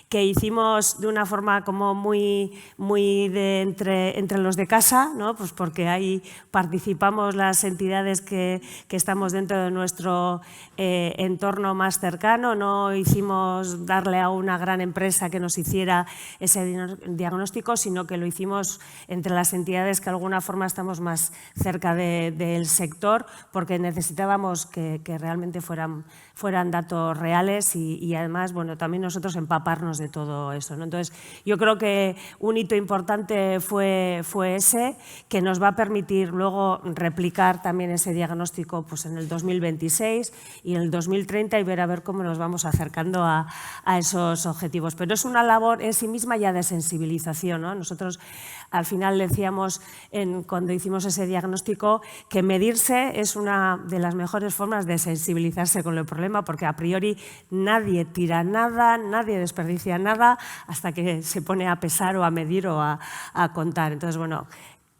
que hicimos de una forma como muy entre los de casa, ¿no? Pues porque ahí participamos las entidades que estamos dentro de nuestro entorno más cercano. No hicimos darle a una gran empresa que nos hiciera ese diagnóstico, sino que lo hicimos entre las entidades que de alguna forma estamos más cerca del sector, porque necesitábamos que realmente fueran datos reales y además, bueno, también nosotros empaparnos de todo eso, ¿no? Entonces, yo creo que un hito importante fue ese, que nos va a permitir luego replicar también ese diagnóstico pues en el 2026 y en el 2030 y ver a ver cómo nos vamos acercando a esos objetivos. Pero es una labor en sí misma ya de sensibilización, ¿no? Nosotros al final decíamos cuando hicimos ese diagnóstico que medirse es una de las mejores formas de sensibilizarse con el problema, porque a priori nadie tira nada, nadie desperdicia nada hasta que se pone a pesar o a medir o a contar. Entonces, bueno,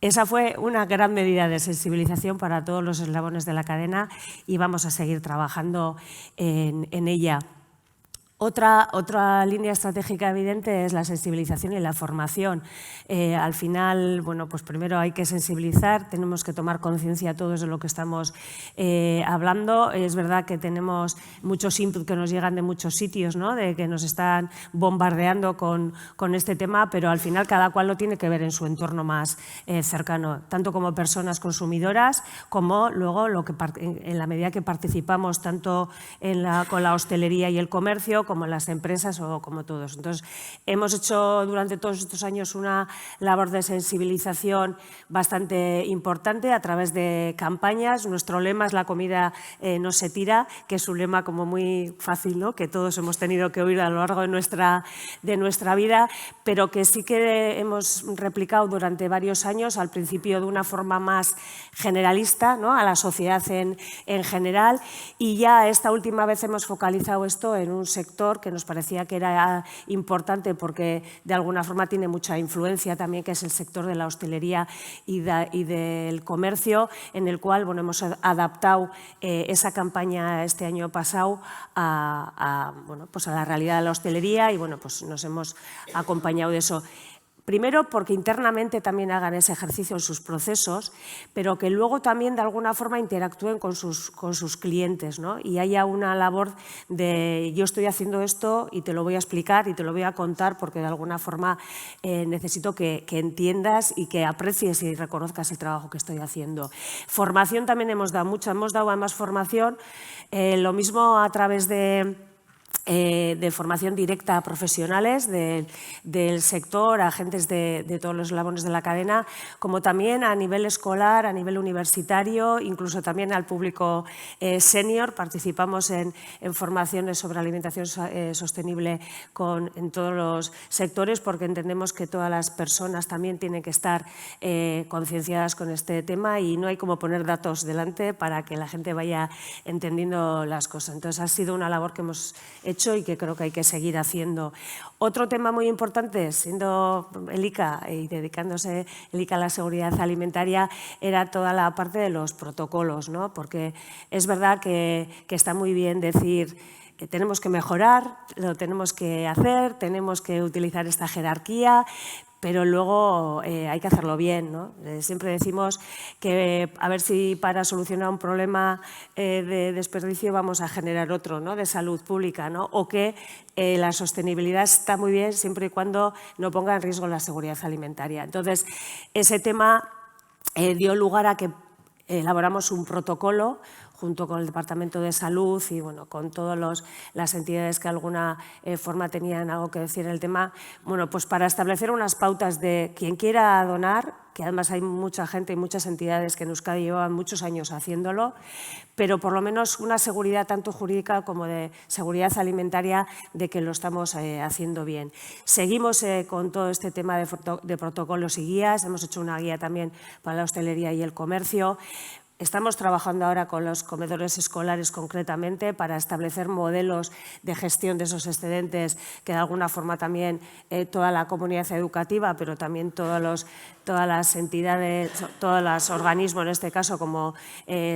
esa fue una gran medida de sensibilización para todos los eslabones de la cadena y vamos a seguir trabajando en ella. Otra línea estratégica evidente es la sensibilización y la formación. Al final, bueno, pues primero hay que sensibilizar, tenemos que tomar conciencia todos de lo que estamos hablando. Es verdad que tenemos muchos inputs que nos llegan de muchos sitios, ¿no? De que nos están bombardeando con este tema, pero al final cada cual lo tiene que ver en su entorno más cercano, tanto como personas consumidoras como luego en la medida que participamos tanto con la hostelería y el comercio, comercio, como las empresas o como todos. Entonces, hemos hecho durante todos estos años una labor de sensibilización bastante importante a través de campañas. Nuestro lema es "la comida no se tira", que es un lema como muy fácil, ¿no?, que todos hemos tenido que oír a lo largo de nuestra vida, pero que sí que hemos replicado durante varios años, al principio de una forma más generalista, ¿no?, a la sociedad en general, y ya esta última vez hemos focalizado esto en un sector que nos parecía que era importante porque de alguna forma tiene mucha influencia también, que es el sector de la hostelería y del comercio, en el cual hemos adaptado esa campaña este año pasado a la realidad de la hostelería y nos hemos acompañado de eso. Primero, porque internamente también hagan ese ejercicio en sus procesos, pero que luego también de alguna forma interactúen con sus clientes, ¿no? Y haya una labor de yo estoy haciendo esto y te lo voy a explicar y te lo voy a contar porque de alguna forma necesito que entiendas y que aprecies y reconozcas el trabajo que estoy haciendo. Formación también hemos dado mucha, hemos dado además formación, lo mismo a través de formación directa a profesionales del sector, a agentes de todos los eslabones de la cadena, como también a nivel escolar, a nivel universitario, incluso también al público senior. Participamos en formaciones sobre alimentación sostenible en todos los sectores porque entendemos que todas las personas también tienen que estar concienciadas con este tema y no hay como poner datos delante para que la gente vaya entendiendo las cosas. Entonces, ha sido una labor que hemos hecho y que creo que hay que seguir haciendo. Otro tema muy importante, siendo el ICA y dedicándose el ICA a la seguridad alimentaria, era toda la parte de los protocolos, ¿no? Porque es verdad que está muy bien decir que tenemos que mejorar, lo tenemos que hacer, tenemos que utilizar esta jerarquía, pero luego hay que hacerlo bien, ¿no? Siempre decimos que a ver si para solucionar un problema de desperdicio vamos a generar otro, ¿no?, de salud pública, ¿no? O que la sostenibilidad está muy bien siempre y cuando no ponga en riesgo la seguridad alimentaria. Entonces, ese tema dio lugar a que elaboramos un protocolo junto con el Departamento de Salud y con todas las entidades que de alguna forma tenían algo que decir en el tema, pues para establecer unas pautas de quien quiera donar, que además hay mucha gente y muchas entidades que en Euskadi llevan muchos años haciéndolo, pero por lo menos una seguridad tanto jurídica como de seguridad alimentaria de que lo estamos haciendo bien. Seguimos con todo este tema de protocolos y guías, hemos hecho una guía también para la hostelería y el comercio. Estamos trabajando ahora con los comedores escolares concretamente para establecer modelos de gestión de esos excedentes que de alguna forma también toda la comunidad educativa, pero también todas las entidades, todos los organismos, en este caso como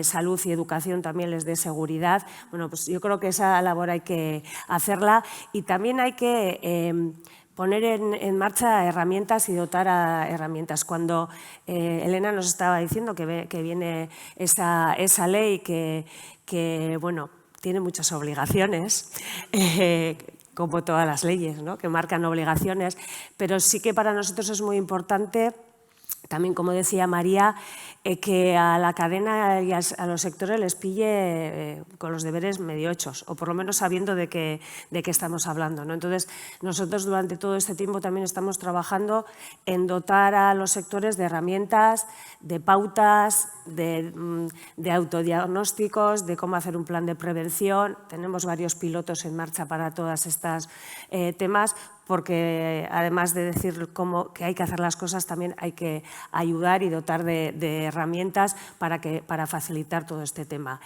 salud y educación, también les dé seguridad. Pues yo creo que esa labor hay que hacerla y también hay que poner en marcha herramientas y dotar a herramientas. Cuando Elena nos estaba diciendo que viene esa ley que tiene muchas obligaciones, como todas las leyes, ¿no?, que marcan obligaciones, pero sí que para nosotros es muy importante, también como decía María, que a la cadena y a los sectores les pille con los deberes medio hechos, o por lo menos sabiendo de qué estamos hablando, ¿no? Entonces, nosotros durante todo este tiempo también estamos trabajando en dotar a los sectores de herramientas, de pautas, de autodiagnósticos, de cómo hacer un plan de prevención. Tenemos varios pilotos en marcha para todos estos temas, porque además de decir que hay que hacer las cosas, también hay que ayudar y dotar de herramientas para facilitar todo este tema.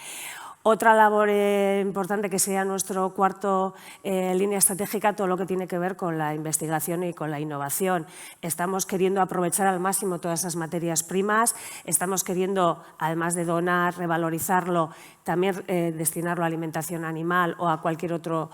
Otra labor importante que sería nuestro cuarto línea estratégica, todo lo que tiene que ver con la investigación y con la innovación. Estamos queriendo aprovechar al máximo todas esas materias primas, estamos queriendo, además de donar, revalorizarlo, también destinarlo a alimentación animal o a cualquier otro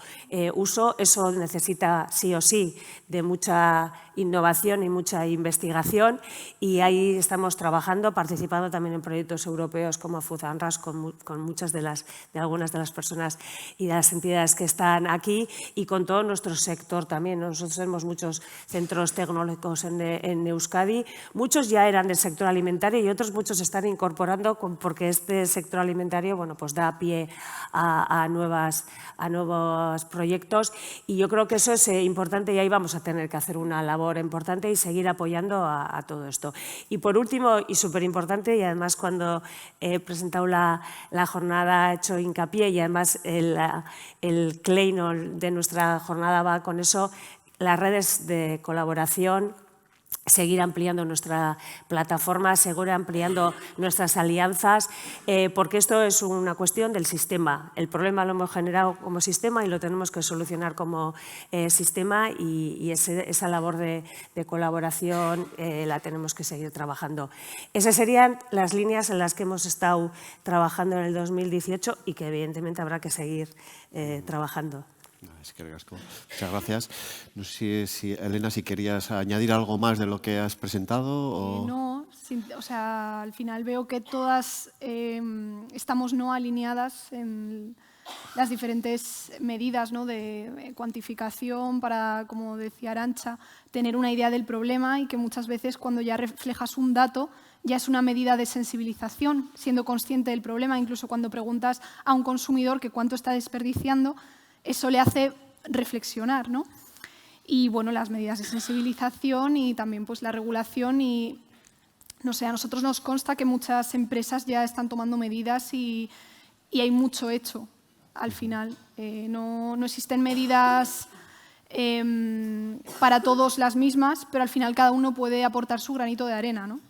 uso. Eso necesita sí o sí de mucha innovación y mucha investigación, y ahí estamos trabajando, participando también en proyectos europeos como Food and Rush con muchas de algunas de las personas y de las entidades que están aquí, y con todo nuestro sector también. Nosotros tenemos muchos centros tecnológicos en Euskadi, muchos ya eran del sector alimentario y otros muchos se están incorporando porque este sector alimentario, bueno, pues da pie a nuevos proyectos, y yo creo que eso es importante, y ahí vamos a tener que hacer una labor importante y seguir apoyando a todo esto. Y por último, y súper importante, y además cuando he presentado la jornada he hecho hincapié, y además el claim de nuestra jornada va con eso, las redes de colaboración, seguir ampliando nuestra plataforma, seguir ampliando nuestras alianzas, porque esto es una cuestión del sistema. El problema lo hemos generado como sistema y lo tenemos que solucionar como sistema, y esa labor de colaboración la tenemos que seguir trabajando. Esas serían las líneas en las que hemos estado trabajando en el 2018 y que evidentemente habrá que seguir trabajando. Es que muchas gracias. No sé si, Elena, si querías añadir algo más de lo que has presentado. O... No, o sea, al final veo que todas estamos no alineadas en las diferentes medidas, ¿no?, de cuantificación para, como decía Arantxa, tener una idea del problema, y que muchas veces cuando ya reflejas un dato ya es una medida de sensibilización, siendo consciente del problema. Incluso cuando preguntas a un consumidor que cuánto está desperdiciando, eso le hace reflexionar, ¿no? Y bueno, las medidas de sensibilización y también pues la regulación, y no sé, a nosotros nos consta que muchas empresas ya están tomando medidas y hay mucho hecho al final. No existen medidas para todos las mismas, pero al final cada uno puede aportar su granito de arena, ¿no?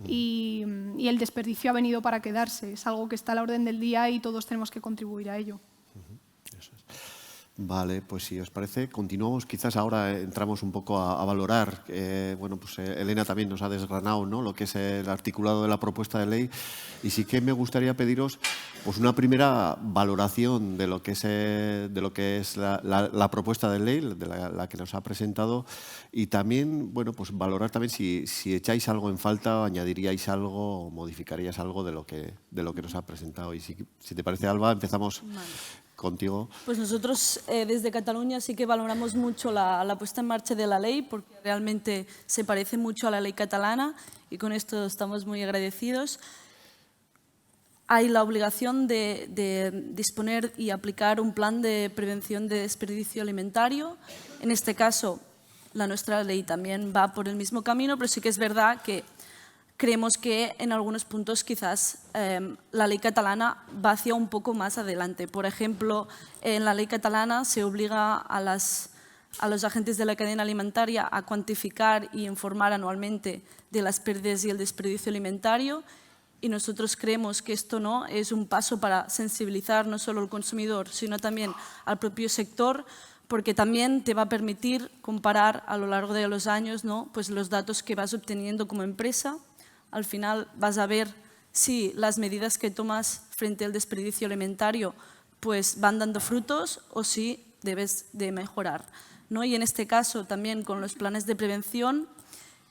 Y el desperdicio ha venido para quedarse, es algo que está a la orden del día y todos tenemos que contribuir a ello. Vale, pues si os parece, continuamos. Quizás ahora entramos un poco a valorar. Bueno, pues Elena también nos ha desgranado, ¿no?, lo que es el articulado de la propuesta de ley, y sí que me gustaría pediros pues una primera valoración de lo que es la propuesta de ley, de la que nos ha presentado, y también, bueno, pues valorar también si echáis algo en falta, o añadiríais algo o modificaríais algo de lo que nos ha presentado. Y si te parece, Alba, empezamos. Vale. Contigo. Pues nosotros desde Cataluña sí que valoramos mucho la puesta en marcha de la ley, porque realmente se parece mucho a la ley catalana, y con esto estamos muy agradecidos. Hay la obligación de disponer y aplicar un plan de prevención de desperdicio alimentario. En este caso, nuestra ley también va por el mismo camino, pero sí que es verdad que creemos que en algunos puntos quizás la ley catalana va hacia un poco más adelante. Por ejemplo, en la ley catalana se obliga a los agentes de la cadena alimentaria a cuantificar y informar anualmente de las pérdidas y el desperdicio alimentario, y nosotros creemos que esto no es un paso para sensibilizar no solo al consumidor, sino también al propio sector, porque también te va a permitir comparar a lo largo de los años, ¿no?, pues los datos que vas obteniendo como empresa. Al final vas a ver si las medidas que tomas frente al desperdicio alimentario pues van dando frutos o si debes de mejorar, ¿no? Y en este caso también con los planes de prevención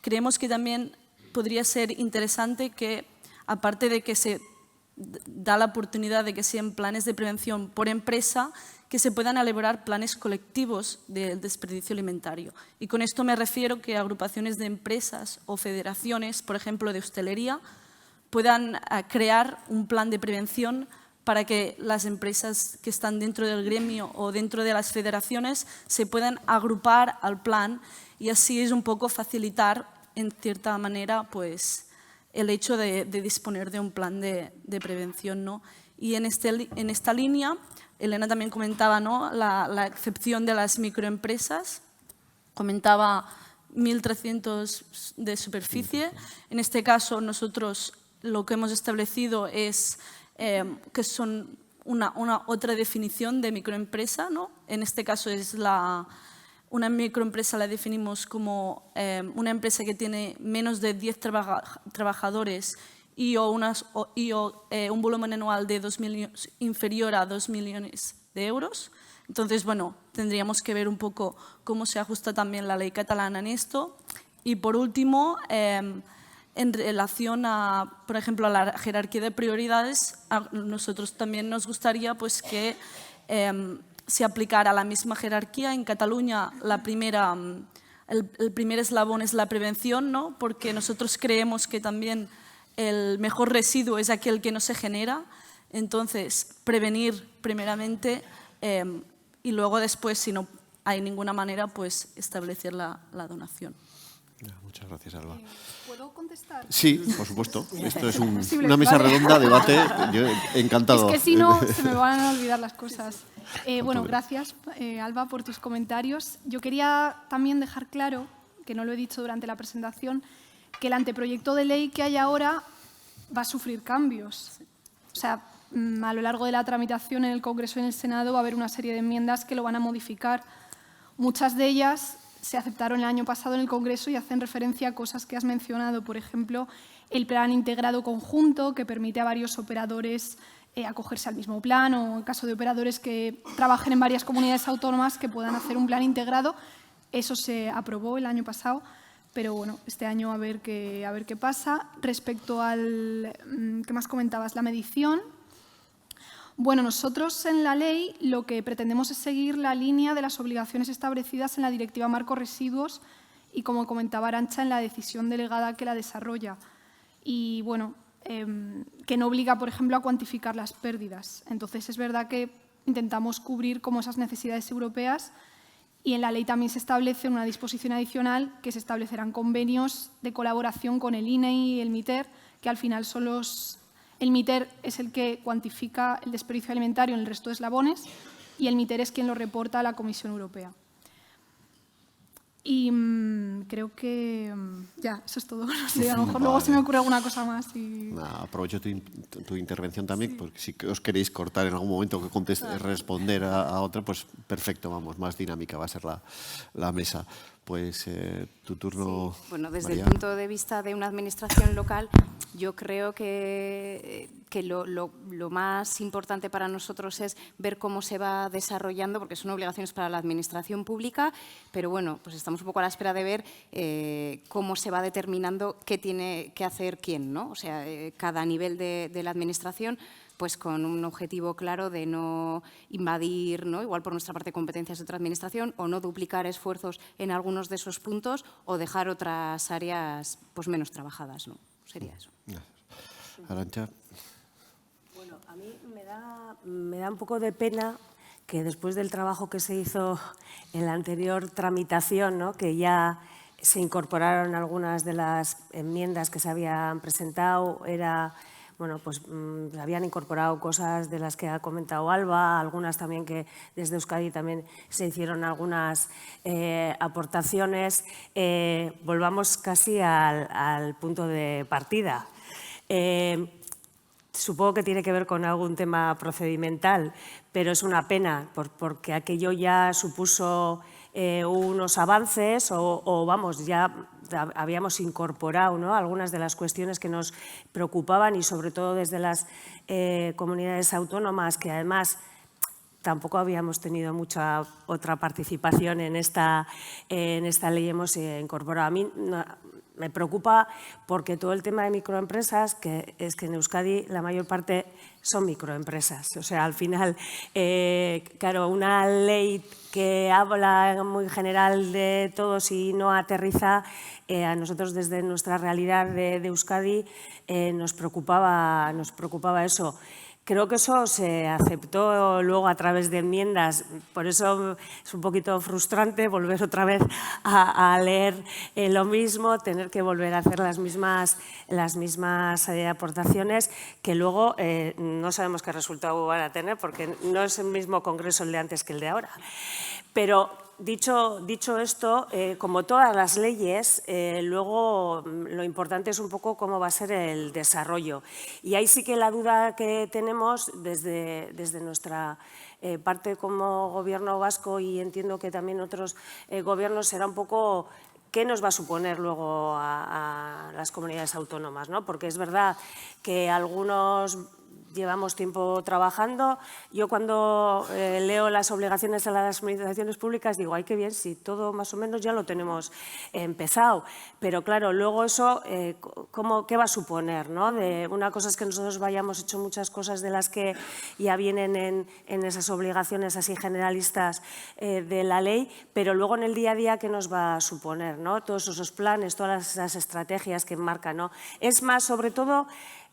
creemos que también podría ser interesante que, aparte de que se da la oportunidad de que sean planes de prevención por empresa, que se puedan elaborar planes colectivos del desperdicio alimentario. Y con esto me refiero que agrupaciones de empresas o federaciones, por ejemplo, de hostelería, puedan crear un plan de prevención para que las empresas que están dentro del gremio o dentro de las federaciones se puedan agrupar al plan, y así es un poco facilitar, en cierta manera, pues, el hecho de disponer de un plan de prevención, ¿no? Y en esta línea, Elena también comentaba, ¿no?, la excepción de las microempresas, comentaba 1.300 de superficie. En este caso, nosotros lo que hemos establecido es que son una otra definición de microempresa, ¿no? En este caso es una microempresa la definimos como una empresa que tiene menos de 10 trabajadores y un volumen anual de inferior a 2 millones de euros. Entonces, bueno, tendríamos que ver un poco cómo se ajusta también la ley catalana en esto. Y por último, en relación a, por ejemplo, a la jerarquía de prioridades, a nosotros también nos gustaría pues, que se aplicara la misma jerarquía. En Cataluña el primer eslabón es la prevención, ¿no? Porque nosotros creemos que también el mejor residuo es aquel que no se genera. Entonces, prevenir primeramente y luego después, si no hay ninguna manera, pues establecer la donación. Muchas gracias, Alba. ¿Puedo contestar? Sí, por supuesto. Esto es una mesa redonda, debate. Yo encantado. Es que si no, se me van a olvidar las cosas. Bueno, gracias, Alba, por tus comentarios. Yo quería también dejar claro, que no lo he dicho durante la presentación, que el anteproyecto de ley que hay ahora va a sufrir cambios. O sea, a lo largo de la tramitación en el Congreso y en el Senado va a haber una serie de enmiendas que lo van a modificar. Muchas de ellas se aceptaron el año pasado en el Congreso y hacen referencia a cosas que has mencionado. Por ejemplo, el plan integrado conjunto, que permite a varios operadores acogerse al mismo plan, o en caso de operadores que trabajen en varias comunidades autónomas que puedan hacer un plan integrado. Eso se aprobó el año pasado, pero bueno, este año a ver qué pasa. Respecto al que más comentabas, la medición. Bueno, nosotros en la ley lo que pretendemos es seguir la línea de las obligaciones establecidas en la Directiva Marco Residuos y, como comentaba Arantxa, en la decisión delegada que la desarrolla. Y bueno, que no obliga, por ejemplo, a cuantificar las pérdidas. Entonces, es verdad que intentamos cubrir como esas necesidades europeas, y en la ley también se establece una disposición adicional que se establecerán convenios de colaboración con el INEI y el MITER, que al final son el MITER es el que cuantifica el desperdicio alimentario en el resto de eslabones, y el MITER es quien lo reporta a la Comisión Europea. Y creo que ya, eso es todo. No sé, a lo mejor luego se me ocurre alguna cosa más. Aprovecho tu intervención también, porque si os queréis cortar en algún momento que responder a otra, pues perfecto, vamos, más dinámica va a ser la mesa. Pues tu turno. Sí. Bueno, desde María. el punto de vista de una administración local, yo creo que lo más importante para nosotros es ver cómo se va desarrollando, porque son obligaciones para la administración pública, pero bueno, pues estamos un poco a la espera de ver cómo se va determinando qué tiene que hacer quién, ¿no? O sea, cada nivel de la administración, pues con un objetivo claro de no invadir, ¿no? Igual por nuestra parte, competencias de otra administración, o no duplicar esfuerzos en algunos de esos puntos, o dejar otras áreas pues menos trabajadas, ¿no? Sería eso. Arantxa. Bueno, a mí me da un poco de pena que después del trabajo que se hizo en la anterior tramitación, ¿no? Que ya se incorporaron algunas de las enmiendas que se habían presentado, bueno, pues habían incorporado cosas de las que ha comentado Alba, algunas también que desde Euskadi también se hicieron algunas aportaciones. Volvamos casi al punto de partida. Supongo que tiene que ver con algún tema procedimental, pero es una pena porque aquello ya supuso unos avances o vamos, ya habíamos incorporado, ¿no? Algunas de las cuestiones que nos preocupaban, y sobre todo desde las comunidades autónomas, que además tampoco habíamos tenido mucha otra participación en esta ley, hemos incorporado. A mí me preocupa porque todo el tema de microempresas, que es que en Euskadi la mayor parte son microempresas. O sea, al final, claro, una ley que habla muy general de todos y no aterriza, a nosotros desde nuestra realidad de Euskadi nos preocupaba eso. Creo que eso se aceptó luego a través de enmiendas, por eso es un poquito frustrante volver otra vez a leer lo mismo, tener que volver a hacer las mismas aportaciones que luego no sabemos qué resultado van a tener, porque no es el mismo Congreso el de antes que el de ahora. Pero dicho esto, como todas las leyes, luego lo importante es un poco cómo va a ser el desarrollo. Y ahí sí que la duda que tenemos desde nuestra parte como Gobierno vasco, y entiendo que también otros gobiernos, será un poco qué nos va a suponer luego a las comunidades autónomas, ¿no? Porque es verdad que algunos llevamos tiempo trabajando. Yo cuando leo las obligaciones a las administraciones públicas digo, ay, qué bien, si todo más o menos ya lo tenemos empezado. Pero claro, luego eso, ¿qué va a suponer, ¿no? Una cosa es que nosotros hayamos hecho muchas cosas de las que ya vienen en esas obligaciones así generalistas de la ley, pero luego en el día a día, ¿qué nos va a suponer, ¿no? Todos esos planes, todas esas estrategias que enmarcan, ¿no? Es más, sobre todo,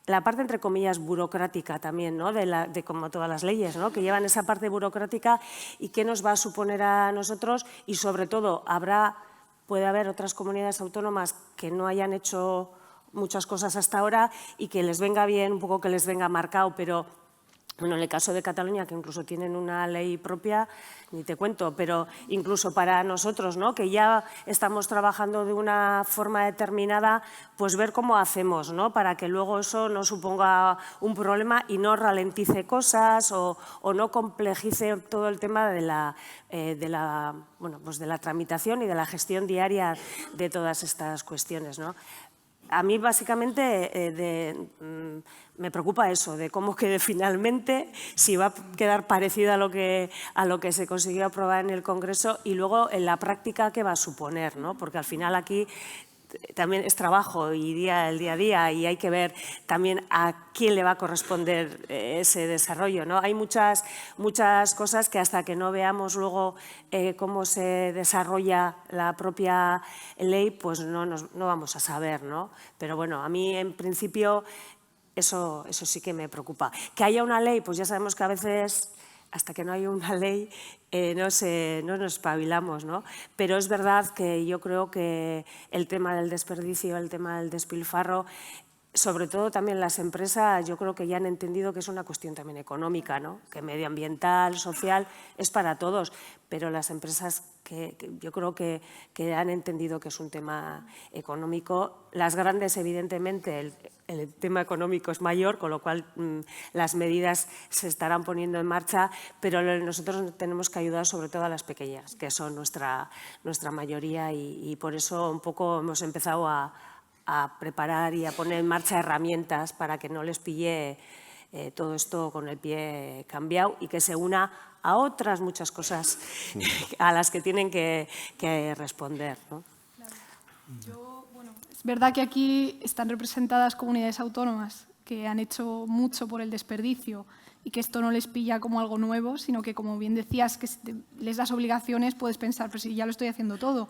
la parte, entre comillas, burocrática también, ¿no? de como todas las leyes, ¿no? Que llevan esa parte burocrática y qué nos va a suponer a nosotros y, sobre todo, puede haber otras comunidades autónomas que no hayan hecho muchas cosas hasta ahora y que les venga bien, un poco que les venga marcado, pero bueno, en el caso de Cataluña, que incluso tienen una ley propia, ni te cuento, pero incluso para nosotros, ¿no? Que ya estamos trabajando de una forma determinada, pues ver cómo hacemos, ¿no? Para que luego eso no suponga un problema y no ralentice cosas o no complejice todo el tema de la tramitación y de la gestión diaria de todas estas cuestiones, ¿no? A mí, básicamente, me preocupa eso, de cómo quede finalmente, si va a quedar parecido a lo que se consiguió aprobar en el Congreso y luego en la práctica qué va a suponer, ¿no? Porque al final aquí también es trabajo y el día a día y hay que ver también a quién le va a corresponder ese desarrollo, ¿no? Hay muchas cosas que hasta que no veamos luego cómo se desarrolla la propia ley, pues no vamos a saber, ¿no? Pero bueno, a mí en principio eso sí que me preocupa. Que haya una ley, pues ya sabemos que a veces hasta que no haya una ley no nos espabilamos, ¿no? Pero es verdad que yo creo que el tema del desperdicio, el tema del despilfarro, sobre todo también las empresas, yo creo que ya han entendido que es una cuestión también económica, ¿no? Que medioambiental, social, es para todos, pero las empresas que yo creo que han entendido que es un tema económico. Las grandes, evidentemente, el tema económico es mayor, con lo cual las medidas se estarán poniendo en marcha, pero nosotros tenemos que ayudar sobre todo a las pequeñas, que son nuestra mayoría y por eso un poco hemos empezado a preparar y a poner en marcha herramientas para que no les pille todo esto con el pie cambiado y que se una a otras muchas cosas a las que tienen que responder, ¿no? Es verdad que aquí están representadas comunidades autónomas que han hecho mucho por el desperdicio y que esto no les pilla como algo nuevo, sino que, como bien decías, que si les das obligaciones puedes pensar, pero si ya lo estoy haciendo todo.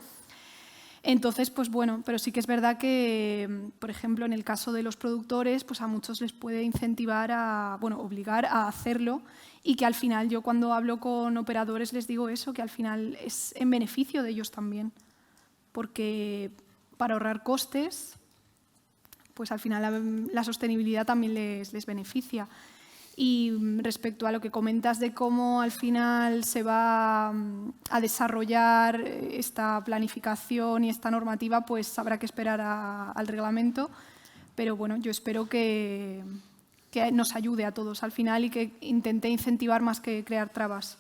Entonces, pues bueno, pero sí que es verdad que, por ejemplo, en el caso de los productores, pues a muchos les puede incentivar obligar a hacerlo y que al final yo cuando hablo con operadores les digo eso, que al final es en beneficio de ellos también, porque para ahorrar costes, pues al final la sostenibilidad también les beneficia. Y respecto a lo que comentas de cómo al final se va a desarrollar esta planificación y esta normativa, pues habrá que esperar al reglamento. Pero bueno, yo espero que nos ayude a todos al final y que intente incentivar más que crear trabas.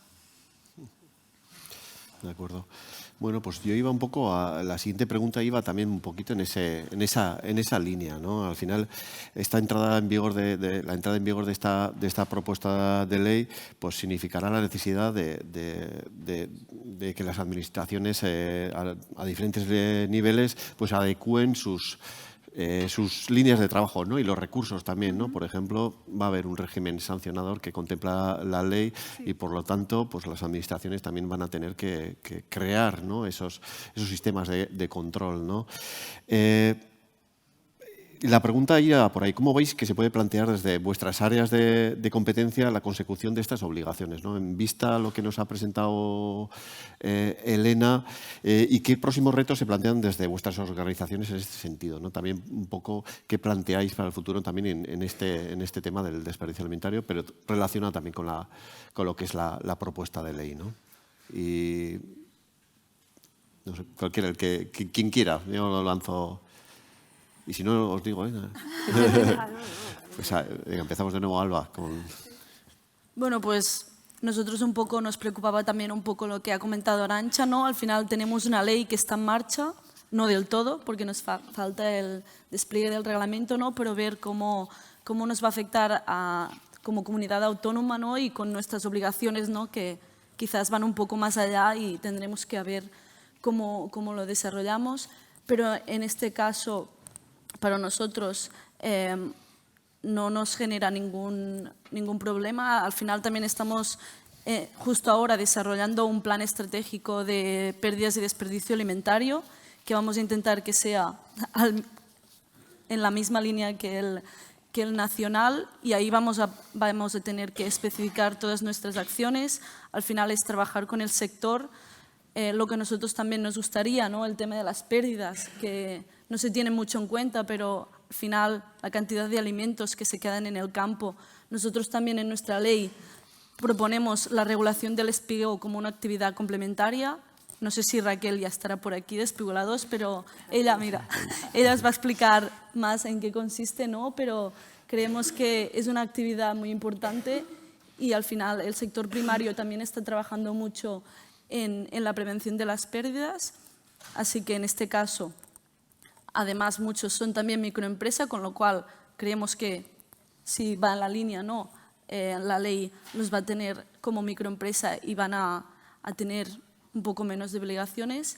De acuerdo. Bueno, pues yo iba un poco la siguiente pregunta iba también un poquito en esa línea, ¿no? Al final, esta entrada en vigor de esta propuesta de ley, pues significará la necesidad de que las administraciones a diferentes niveles, pues adecúen sus líneas de trabajo, ¿no? Y los recursos también, ¿no? Por ejemplo, va a haber un régimen sancionador que contempla la ley y, por lo tanto, pues las administraciones también van a tener que crear, ¿no? esos sistemas de control, ¿no? La pregunta iba por ahí. ¿Cómo veis que se puede plantear desde vuestras áreas de competencia la consecución de estas obligaciones, ¿no? En vista a lo que nos ha presentado Elena, y qué próximos retos se plantean desde vuestras organizaciones en este sentido, ¿no? También un poco qué planteáis para el futuro también en este tema del desperdicio alimentario, pero relacionado también con lo que es la propuesta de ley, ¿no? Y no sé, cualquiera, quien quiera, yo lo lanzo. Y si no, os digo, pues empezamos de nuevo, Alba. Bueno, pues nosotros un poco nos preocupaba también un poco lo que ha comentado Arantxa, ¿no? Al final tenemos una ley que está en marcha, no del todo, porque nos falta el despliegue del reglamento, ¿no? Pero ver cómo nos va a afectar como comunidad autónoma, ¿no? Y con nuestras obligaciones, ¿no? Que quizás van un poco más allá y tendremos que ver cómo lo desarrollamos. Pero en este caso, para nosotros, no nos genera ningún problema. Al final también estamos justo ahora desarrollando un plan estratégico de pérdidas y desperdicio alimentario que vamos a intentar que sea en la misma línea que el nacional, y ahí vamos a tener que especificar todas nuestras acciones. Al final es trabajar con el sector. Lo que a nosotros también nos gustaría, ¿no? El tema de las pérdidas, que no se tiene mucho en cuenta, pero al final la cantidad de alimentos que se quedan en el campo. Nosotros también en nuestra ley proponemos la regulación del espigo como una actividad complementaria. No sé si Raquel ya estará por aquí de Espigola 2, pero ella os va a explicar más en qué consiste, ¿no? Pero creemos que es una actividad muy importante y al final el sector primario también está trabajando mucho en la prevención de las pérdidas. Así que en este caso, además muchos son también microempresa, con lo cual creemos que si va en la línea, ¿no? La ley los va a tener como microempresa y van a tener un poco menos de obligaciones,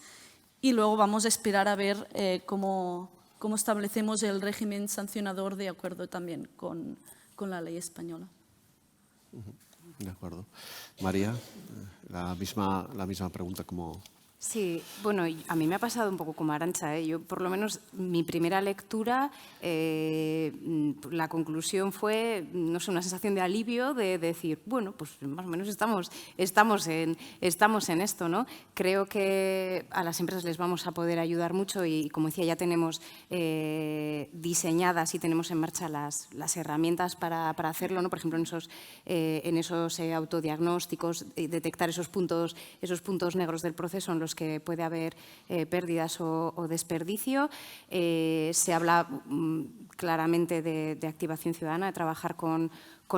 y luego vamos a esperar a ver cómo establecemos el régimen sancionador de acuerdo también con la ley española. De acuerdo. María, la misma pregunta como... Sí, bueno, a mí me ha pasado un poco como a Arantxa, ¿eh? Yo, por lo menos, mi primera lectura, la conclusión fue, no sé, una sensación de alivio de decir, bueno, pues más o menos estamos en esto, ¿no? Creo que a las empresas les vamos a poder ayudar mucho y, como decía, ya tenemos diseñadas y tenemos en marcha las herramientas para hacerlo, ¿no? Por ejemplo, en esos autodiagnósticos, detectar esos puntos negros del proceso en los que puede haber pérdidas o desperdicio. Se habla claramente de activación ciudadana, de trabajar con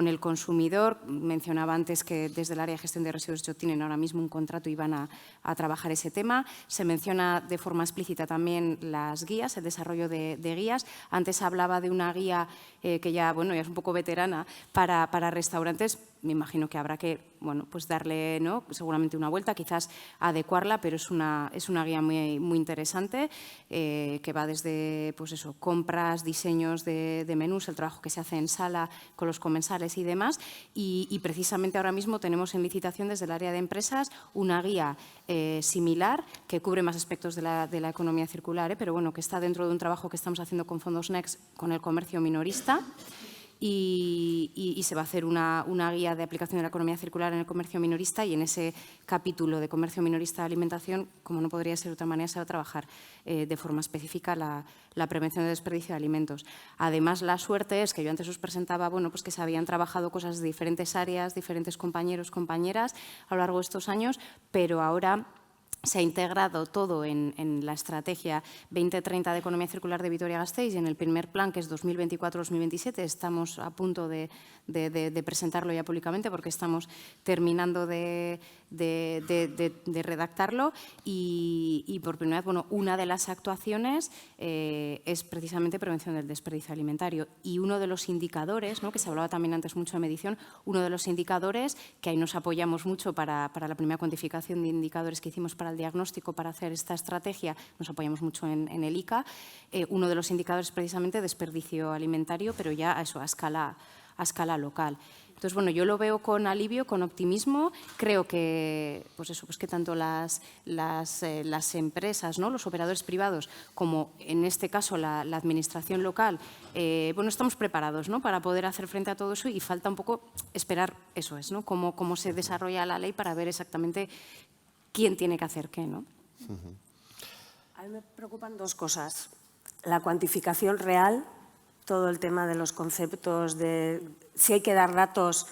el consumidor. Mencionaba antes que desde el área de gestión de residuos tienen ahora mismo un contrato y van a trabajar ese tema. Se menciona de forma explícita también las guías, el desarrollo de guías. Antes hablaba de una guía que ya es un poco veterana para restaurantes. Me imagino que habrá que pues darle, ¿no? Seguramente una vuelta, quizás adecuarla, pero es una guía muy, muy interesante que va desde pues eso, compras, diseños de menús, el trabajo que se hace en sala con los comensales y demás. Y precisamente ahora mismo tenemos en licitación desde el área de empresas una guía similar que cubre más aspectos de la economía circular, pero bueno, que está dentro de un trabajo que estamos haciendo con Fondos Next con el comercio minorista. Y se va a hacer una guía de aplicación de la economía circular en el comercio minorista, y en ese capítulo de comercio minorista de alimentación, como no podría ser de otra manera, se va a trabajar de forma específica la prevención de desperdicio de alimentos. Además, la suerte es que yo antes os presentaba pues que se habían trabajado cosas de diferentes áreas, diferentes compañeros, compañeras a lo largo de estos años, pero ahora se ha integrado todo en la estrategia 2030 de economía circular de Vitoria-Gasteiz, y en el primer plan, que es 2024-2027, estamos a punto de presentarlo ya públicamente porque estamos terminando de redactarlo, y por primera vez, una de las actuaciones es precisamente prevención del desperdicio alimentario, y uno de los indicadores, ¿no? Que se hablaba también antes mucho de medición, uno de los indicadores que ahí nos apoyamos mucho para la primera cuantificación de indicadores que hicimos para el diagnóstico, para hacer esta estrategia, nos apoyamos mucho en el ICA. Uno de los indicadores precisamente desperdicio alimentario, pero ya a escala local. Entonces, yo lo veo con alivio, con optimismo. Creo que, que tanto las empresas, ¿no? Los operadores privados, como en este caso la administración local, estamos preparados, ¿no? Para poder hacer frente a todo eso, y falta un poco esperar, eso es, ¿no? Cómo se desarrolla la ley para ver exactamente quién tiene que hacer qué, ¿no? A mí me preocupan dos cosas. La cuantificación real, todo el tema de los conceptos de si hay que dar datos.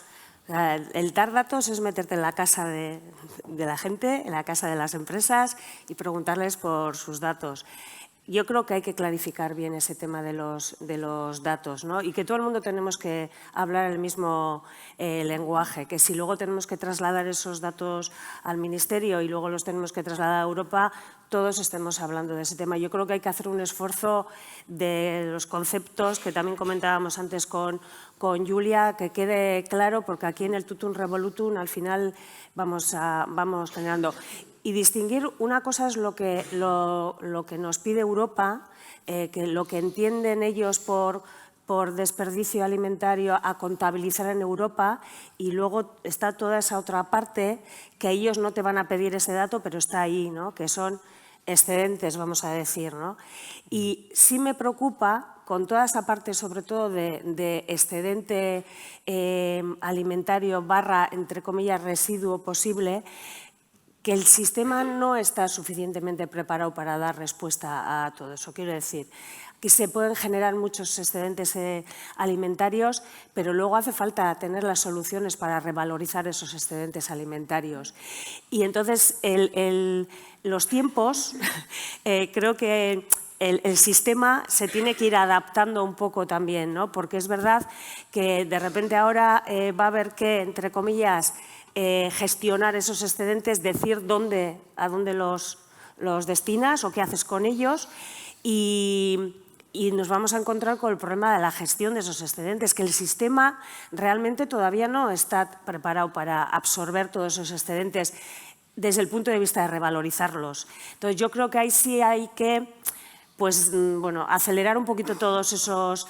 El dar datos es meterte en la casa de la gente, en la casa de las empresas, y preguntarles por sus datos. yo creo que hay que clarificar bien ese tema de los datos, ¿no? Y que todo el mundo tenemos que hablar el mismo lenguaje, que si luego tenemos que trasladar esos datos al Ministerio y luego los tenemos que trasladar a Europa, todos estemos hablando de ese tema. Yo creo que hay que hacer un esfuerzo de los conceptos que también comentábamos antes con Julia, que quede claro, porque aquí en el Totum Revolutum al final vamos generando. Y distinguir, una cosa es lo que nos pide Europa, que lo que entienden ellos por desperdicio alimentario a contabilizar en Europa, y luego está toda esa otra parte que ellos no te van a pedir ese dato, pero está ahí, ¿no? Que son excedentes, vamos a decir, ¿no? Y sí me preocupa con toda esa parte, sobre todo de excedente alimentario / entre comillas, residuo posible, que el sistema no está suficientemente preparado para dar respuesta a todo eso. Quiero decir, que se pueden generar muchos excedentes alimentarios, pero luego hace falta tener las soluciones para revalorizar esos excedentes alimentarios. Y entonces los tiempos, creo que el sistema se tiene que ir adaptando un poco también, ¿no? Porque es verdad que de repente ahora va a haber que, entre comillas, gestionar esos excedentes, decir a dónde los destinas o qué haces con ellos, y nos vamos a encontrar con el problema de la gestión de esos excedentes, que el sistema realmente todavía no está preparado para absorber todos esos excedentes desde el punto de vista de revalorizarlos. Entonces, yo creo que ahí sí hay que acelerar un poquito todos esos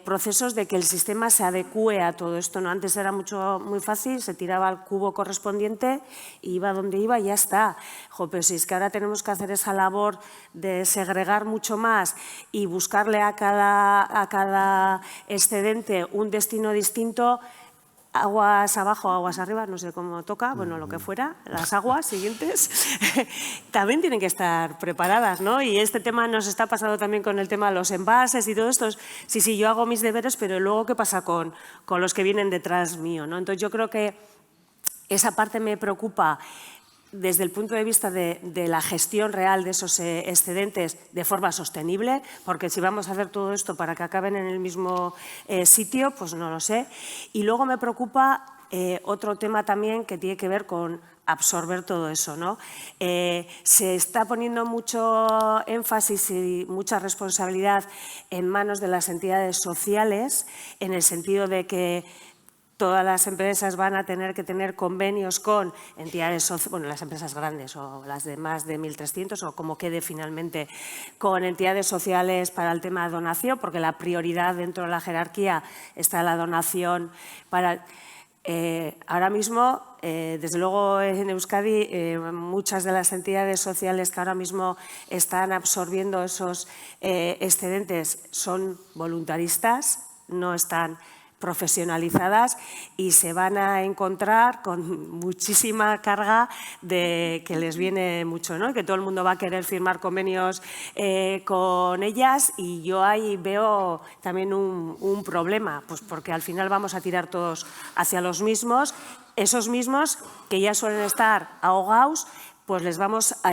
procesos de que el sistema se adecúe a todo esto, ¿no? Antes era muy fácil, se tiraba al cubo correspondiente y iba donde iba y ya está. Pero si es que ahora tenemos que hacer esa labor de segregar mucho más y buscarle a cada excedente un destino distinto, aguas abajo, aguas arriba, no sé cómo toca, bueno, lo que fuera, las aguas siguientes también tienen que estar preparadas, ¿no? Y este tema nos está pasando también con el tema de los envases y todo esto. Sí, yo hago mis deberes, pero luego ¿qué pasa con los que vienen detrás mío, ¿no? Entonces yo creo que esa parte me preocupa desde el punto de vista de la gestión real de esos excedentes de forma sostenible, porque si vamos a hacer todo esto para que acaben en el mismo sitio, pues no lo sé. Y luego me preocupa otro tema también que tiene que ver con absorber todo eso, ¿no? Se está poniendo mucho énfasis y mucha responsabilidad en manos de las entidades sociales, en el sentido de que todas las empresas van a tener que tener convenios con entidades sociales, bueno, las empresas grandes o las de más de 1.300 o como quede finalmente, con entidades sociales para el tema de donación, porque la prioridad dentro de la jerarquía está la donación para… ahora mismo, desde luego en Euskadi, muchas de las entidades sociales que ahora mismo están absorbiendo esos excedentes son voluntaristas, no están profesionalizadas y se van a encontrar con muchísima carga de que les viene mucho, ¿no? Que todo el mundo va a querer firmar convenios con ellas, y yo ahí veo también un problema, pues porque al final vamos a tirar todos hacia los mismos, esos mismos que ya suelen estar ahogados, pues les vamos a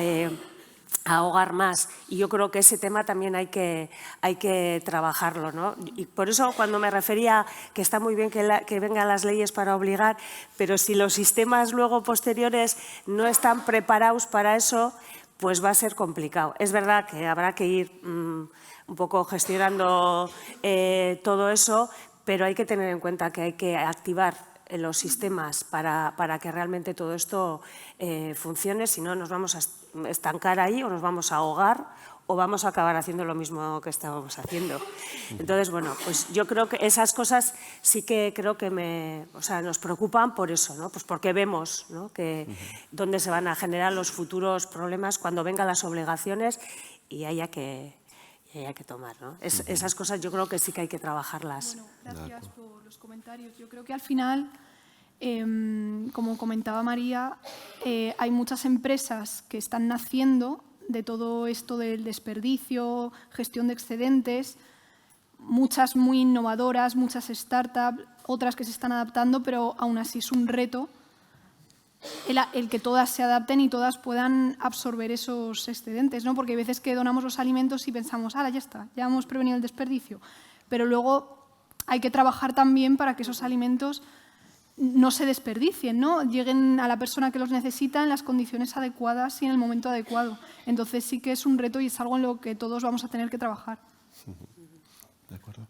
ahogar más, y yo creo que ese tema también hay que trabajarlo, ¿no? Y por eso cuando me refería que está muy bien que vengan las leyes para obligar, pero si los sistemas luego posteriores no están preparados para eso, pues va a ser complicado. Es verdad que habrá que ir un poco gestionando todo eso, pero hay que tener en cuenta que hay que activar los sistemas para que realmente todo esto funcione, si no nos vamos a estancar ahí o nos vamos a ahogar o vamos a acabar haciendo lo mismo que estábamos haciendo. Entonces, bueno, pues yo creo que esas cosas sí que creo que nos preocupan por eso, ¿no? Pues porque vemos, ¿no?, que dónde se van a generar los futuros problemas cuando vengan las obligaciones y haya que tomar, ¿no? Esas cosas yo creo que sí que hay que trabajarlas. Bueno, gracias por los comentarios. Yo creo que al final, como comentaba María, hay muchas empresas que están naciendo de todo esto del desperdicio, gestión de excedentes, muchas muy innovadoras, muchas startups, otras que se están adaptando, pero aún así es un reto el que todas se adapten y todas puedan absorber esos excedentes, ¿no? Porque hay veces que donamos los alimentos y pensamos, ¡hala, ya está, ya hemos prevenido el desperdicio! Pero luego hay que trabajar también para que esos alimentos no se desperdicien, ¿no? Lleguen a la persona que los necesita en las condiciones adecuadas y en el momento adecuado. Entonces sí que es un reto y es algo en lo que todos vamos a tener que trabajar. De acuerdo.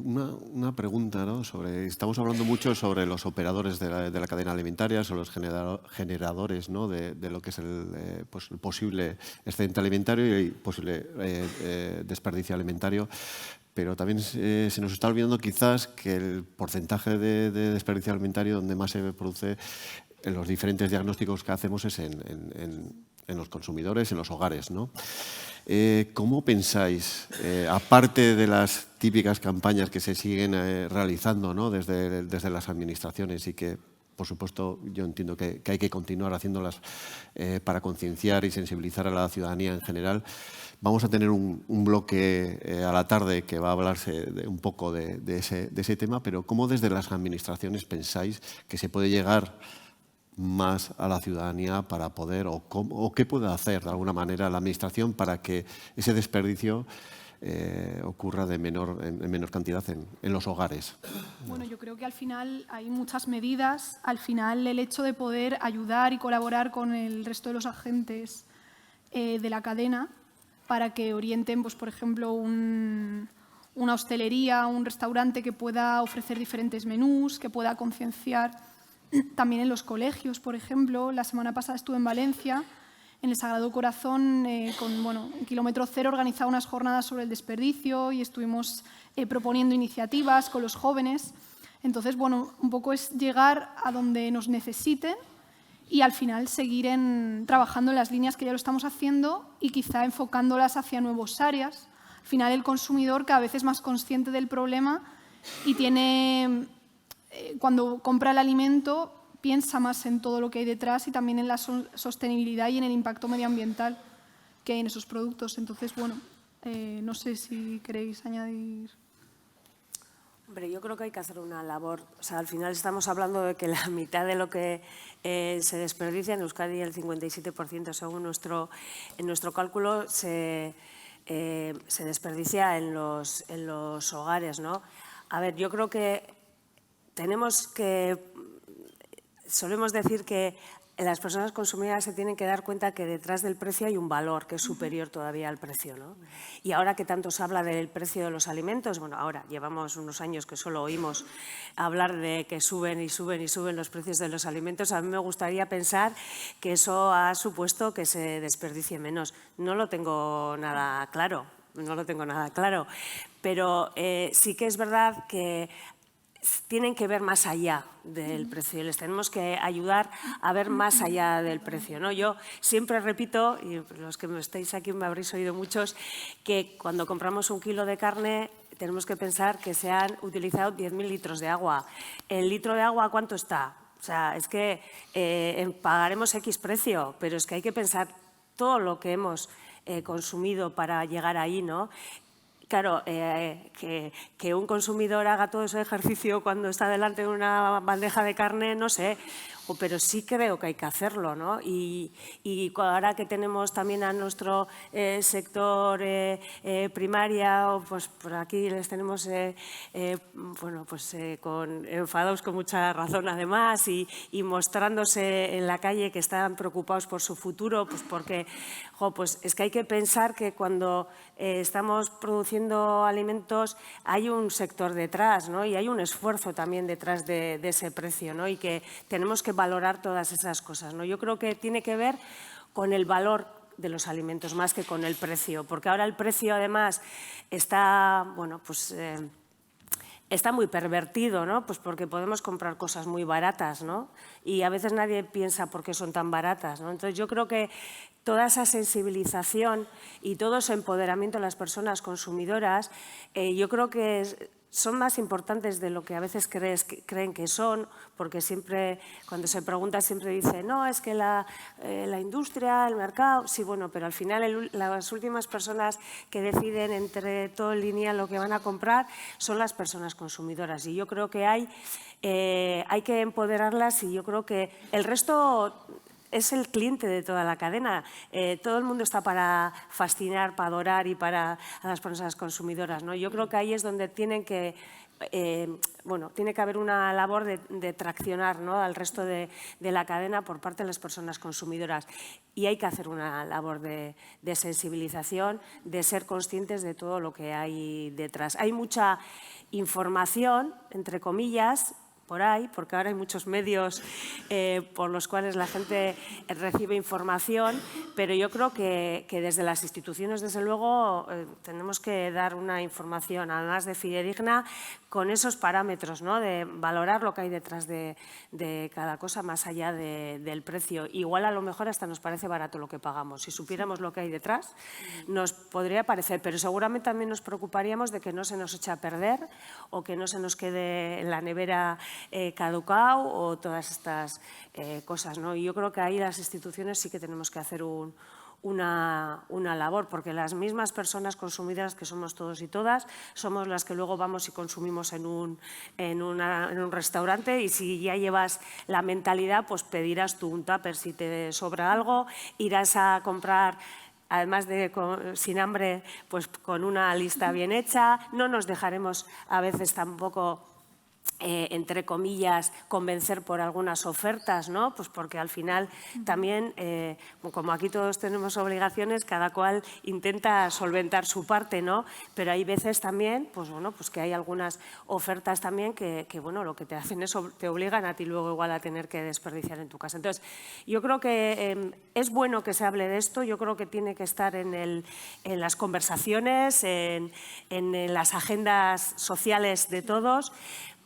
Una pregunta, ¿no? Estamos hablando mucho sobre los operadores de la cadena alimentaria, sobre los generadores, ¿no? de lo que es el posible excedente alimentario y posible desperdicio alimentario. Pero también se nos está olvidando quizás que el porcentaje de desperdicio alimentario donde más se produce en los diferentes diagnósticos que hacemos es en los consumidores, en los hogares, ¿no? ¿Cómo pensáis, aparte de las típicas campañas que se siguen realizando, ¿no? desde las administraciones y que, por supuesto, yo entiendo que hay que continuar haciéndolas para concienciar y sensibilizar a la ciudadanía en general? Vamos a tener un bloque a la tarde que va a hablarse un poco de ese tema, pero ¿cómo desde las administraciones pensáis que se puede llegar más a la ciudadanía para poder, o qué puede hacer de alguna manera la administración para que ese desperdicio ocurra en menor cantidad en los hogares? Bueno, yo creo que al final hay muchas medidas. Al final el hecho de poder ayudar y colaborar con el resto de los agentes de la cadena para que orienten, pues, por ejemplo, una hostelería, un restaurante que pueda ofrecer diferentes menús, que pueda concienciar también en los colegios, por ejemplo. La semana pasada estuve en Valencia, en el Sagrado Corazón, en Kilómetro Cero, organizaba unas jornadas sobre el desperdicio y estuvimos proponiendo iniciativas con los jóvenes. Entonces, bueno, un poco es llegar a donde nos necesiten y al final seguir trabajando en las líneas que ya lo estamos haciendo y quizá enfocándolas hacia nuevas áreas. Al final el consumidor cada vez es más consciente del problema y cuando compra el alimento piensa más en todo lo que hay detrás y también en la sostenibilidad y en el impacto medioambiental que hay en esos productos. Entonces, bueno, no sé si queréis añadir. Hombre, yo creo que hay que hacer una labor. O sea, al final estamos hablando de que la mitad de lo que se desperdicia en Euskadi, el 57% según nuestro cálculo, se desperdicia en los hogares, ¿no? A ver, yo creo que solemos decir que las personas consumidoras se tienen que dar cuenta que detrás del precio hay un valor que es superior todavía al precio, ¿no? Y ahora que tanto se habla del precio de los alimentos, bueno, ahora llevamos unos años que solo oímos hablar de que suben y suben y suben los precios de los alimentos, a mí me gustaría pensar que eso ha supuesto que se desperdicie menos. No lo tengo nada claro, pero sí que es verdad que tienen que ver más allá del precio y les tenemos que ayudar a ver más allá del precio, ¿no? Yo siempre repito, y los que estáis aquí me habréis oído muchos, que cuando compramos un kilo de carne tenemos que pensar que se han utilizado 10.000 litros de agua. ¿El litro de agua cuánto está? O sea, es que pagaremos X precio, pero es que hay que pensar todo lo que hemos consumido para llegar ahí, ¿no? Claro, que un consumidor haga todo ese ejercicio cuando está delante de una bandeja de carne, no sé, pero sí creo que hay que hacerlo, ¿no? Y ahora que tenemos también a nuestro sector primaria, pues por aquí les tenemos enfadados con mucha razón además y mostrándose en la calle que están preocupados por su futuro, pues porque pues es que hay que pensar que cuando estamos produciendo alimentos hay un sector detrás, ¿no? Y hay un esfuerzo también detrás de ese precio, ¿no? Y que tenemos que valorar todas esas cosas, ¿no? Yo creo que tiene que ver con el valor de los alimentos más que con el precio, porque ahora el precio además está, bueno, pues está muy pervertido, ¿no? Pues porque podemos comprar cosas muy baratas, ¿no? Y a veces nadie piensa por qué son tan baratas, ¿no? Entonces yo creo que toda esa sensibilización y todo ese empoderamiento de las personas consumidoras, yo creo que son más importantes de lo que a veces creen que son, porque siempre, cuando se pregunta, siempre dice, no, es que la industria, el mercado, sí, bueno, pero al final las últimas personas que deciden entre todo el lineal lo que van a comprar son las personas consumidoras. Y yo creo que hay que empoderarlas, y yo creo que el resto es el cliente de toda la cadena. Todo el mundo está para fascinar, para adorar y para a las personas consumidoras, ¿no? Yo creo que ahí es donde tiene que haber una labor de traccionar, ¿no?, al resto de la cadena por parte de las personas consumidoras. Y hay que hacer una labor de sensibilización, de ser conscientes de todo lo que hay detrás. Hay mucha información, entre comillas, por ahí, porque ahora hay muchos medios por los cuales la gente recibe información, pero yo creo que desde las instituciones, desde luego, tenemos que dar una información, además de fidedigna, con esos parámetros, ¿no?, de valorar lo que hay detrás de cada cosa, más allá del precio. Igual a lo mejor hasta nos parece barato lo que pagamos. Si supiéramos lo que hay detrás, nos podría parecer, pero seguramente también nos preocuparíamos de que no se nos eche a perder o que no se nos quede en la nevera caducado o todas estas cosas, ¿no? Y yo creo que ahí las instituciones sí que tenemos que hacer una labor, porque las mismas personas consumidoras que somos todos y todas somos las que luego vamos y consumimos en un restaurante, y si ya llevas la mentalidad, pues pedirás tú un tupper si te sobra algo, irás a comprar, además de sin hambre, pues con una lista bien hecha. No nos dejaremos a veces tampoco, entre comillas, convencer por algunas ofertas, ¿no? Pues porque al final también, como aquí todos tenemos obligaciones, cada cual intenta solventar su parte, ¿no? Pero hay veces también, pues bueno, pues que hay algunas ofertas también que bueno, lo que te hacen es te obligan a ti luego igual a tener que desperdiciar en tu casa. Entonces, yo creo que es bueno que se hable de esto. Yo creo que tiene que estar en las conversaciones, en las agendas sociales de todos,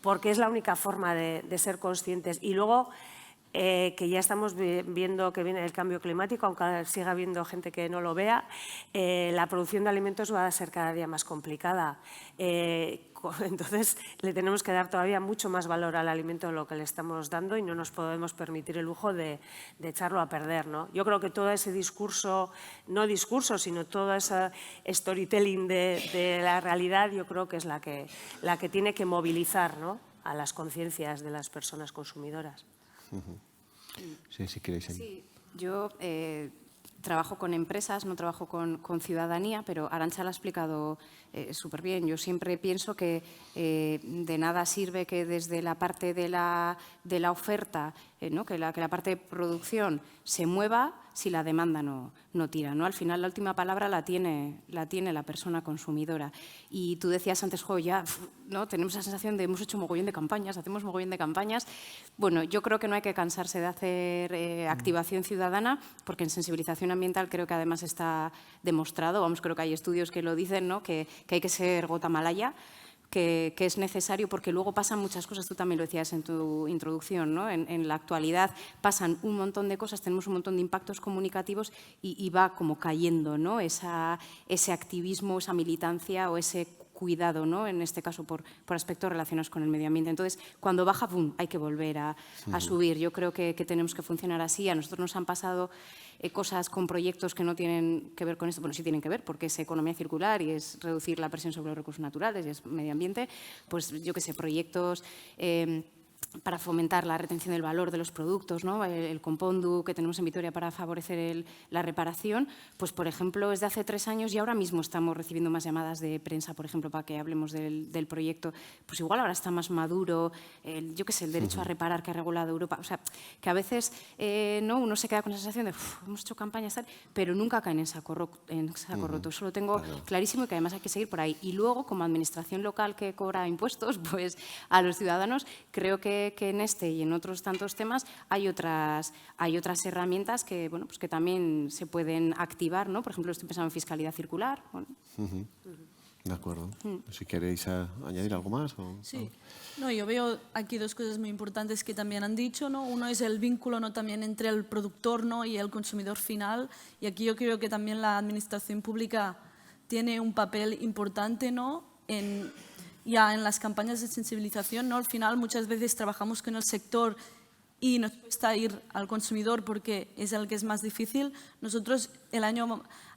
porque es la única forma de ser conscientes. Y luego, que ya estamos viendo que viene el cambio climático, aunque siga habiendo gente que no lo vea, la producción de alimentos va a ser cada día más complicada. Entonces, le tenemos que dar todavía mucho más valor al alimento de lo que le estamos dando, y no nos podemos permitir el lujo de echarlo a perder, ¿no? Yo creo que todo ese discurso, no discurso, sino todo ese storytelling de la realidad, yo creo que es la que tiene que movilizar, ¿no?, a las conciencias de las personas consumidoras. Sí, si queréis. Sí, yo trabajo con empresas, no trabajo con ciudadanía, pero Arantxa lo ha explicado súper bien. Yo siempre pienso que de nada sirve que desde la parte de la oferta, ¿no?, que la parte de producción se mueva si la demanda no tira, ¿no? Al final la última palabra la tiene la persona consumidora. Y tú decías antes, ya, ¿no?, tenemos la sensación de hemos hecho mogollón de campañas, hacemos mogollón de campañas. Bueno, yo creo que no hay que cansarse de hacer activación ciudadana, porque en sensibilización ambiental creo que además está demostrado, creo que hay estudios que lo dicen, ¿no?, que hay que ser gota malaya, que es necesario, porque luego pasan muchas cosas. Tú también lo decías en tu introducción, ¿no? En la actualidad pasan un montón de cosas, tenemos un montón de impactos comunicativos y va como cayendo, ¿no?, ese activismo, esa militancia o ese cuidado, ¿no?, en este caso por aspectos relacionados con el medio ambiente. Entonces, cuando baja, ¡pum!, hay que volver a subir. Yo creo que tenemos que funcionar así. A nosotros nos han pasado cosas con proyectos que no tienen que ver con esto. Bueno, sí tienen que ver, porque es economía circular y es reducir la presión sobre los recursos naturales y es medio ambiente. Pues yo qué sé, proyectos para fomentar la retención del valor de los productos, ¿no?, el Compondu que tenemos en Vitoria para favorecer la reparación, pues por ejemplo es de hace 3 años y ahora mismo estamos recibiendo más llamadas de prensa, por ejemplo, para que hablemos del proyecto. Pues igual ahora está más maduro, yo qué sé, el derecho a reparar que ha regulado Europa. O sea, que a veces ¿no?, uno se queda con la sensación de hemos hecho campañas, tal, pero nunca caen en saco roto. Eso lo tengo clarísimo, y que además hay que seguir por ahí. Y luego, como administración local que cobra impuestos, pues a los ciudadanos, creo que en este y en otros tantos temas hay otras herramientas que, bueno, pues que también se pueden activar, ¿no? Por ejemplo, estoy pensando en fiscalidad circular. Bueno. De acuerdo. Si queréis añadir algo más. Sí. No, yo veo aquí 2 cosas muy importantes que también han dicho, ¿no? Uno es el vínculo, ¿no?, también entre el productor, ¿no?, y el consumidor final. Y aquí yo creo que también la administración pública tiene un papel importante, ¿no?, en ya en las campañas de sensibilización, ¿no? Al final muchas veces trabajamos con el sector y nos cuesta ir al consumidor porque es el que es más difícil. Nosotros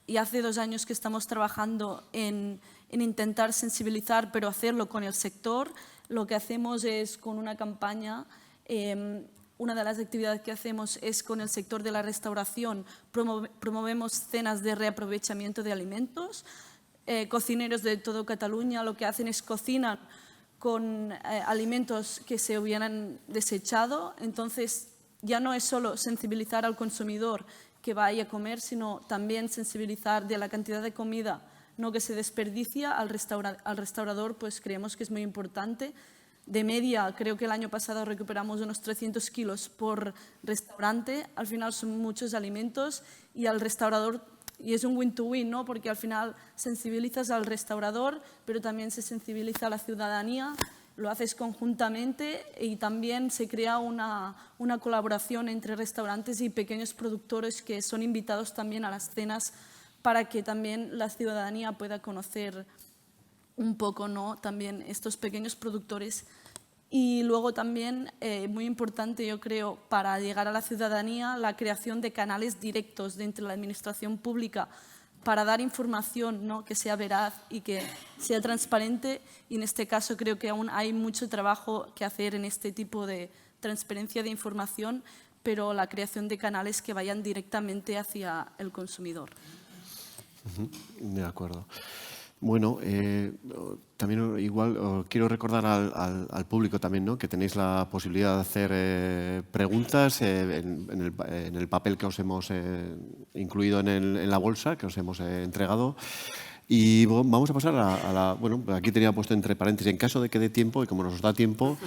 y hace 2 años que estamos trabajando en intentar sensibilizar, pero hacerlo con el sector. Lo que hacemos es con una campaña, una de las actividades que hacemos es con el sector de la restauración, promovemos cenas de reaprovechamiento de alimentos. Cocineros de toda Cataluña lo que hacen es cocinar con alimentos que se hubieran desechado. Entonces, ya no es solo sensibilizar al consumidor que vaya a comer, sino también sensibilizar de la cantidad de comida no que se desperdicia al restaurador, pues creemos que es muy importante. De media, creo que el año pasado recuperamos unos 300 kilos por restaurante. Al final son muchos alimentos y al restaurador, y es un win-to-win, ¿no? Porque al final sensibilizas al restaurador, pero también se sensibiliza a la ciudadanía, lo haces conjuntamente y también se crea una colaboración entre restaurantes y pequeños productores que son invitados también a las cenas para que también la ciudadanía pueda conocer un poco, ¿no? También estos pequeños productores. Y luego también, muy importante yo creo, para llegar a la ciudadanía, la creación de canales directos de entre la administración pública para dar información, ¿no? Que sea veraz y que sea transparente. Y en este caso creo que aún hay mucho trabajo que hacer en este tipo de transparencia de información, pero la creación de canales que vayan directamente hacia el consumidor. De acuerdo. Bueno, también igual quiero recordar al público también, ¿no? Que tenéis la posibilidad de hacer preguntas en el papel que os hemos incluido en la bolsa, que os hemos entregado. Y vamos a pasar a la... Bueno, aquí tenía puesto entre paréntesis, en caso de que dé tiempo, y como nos da tiempo,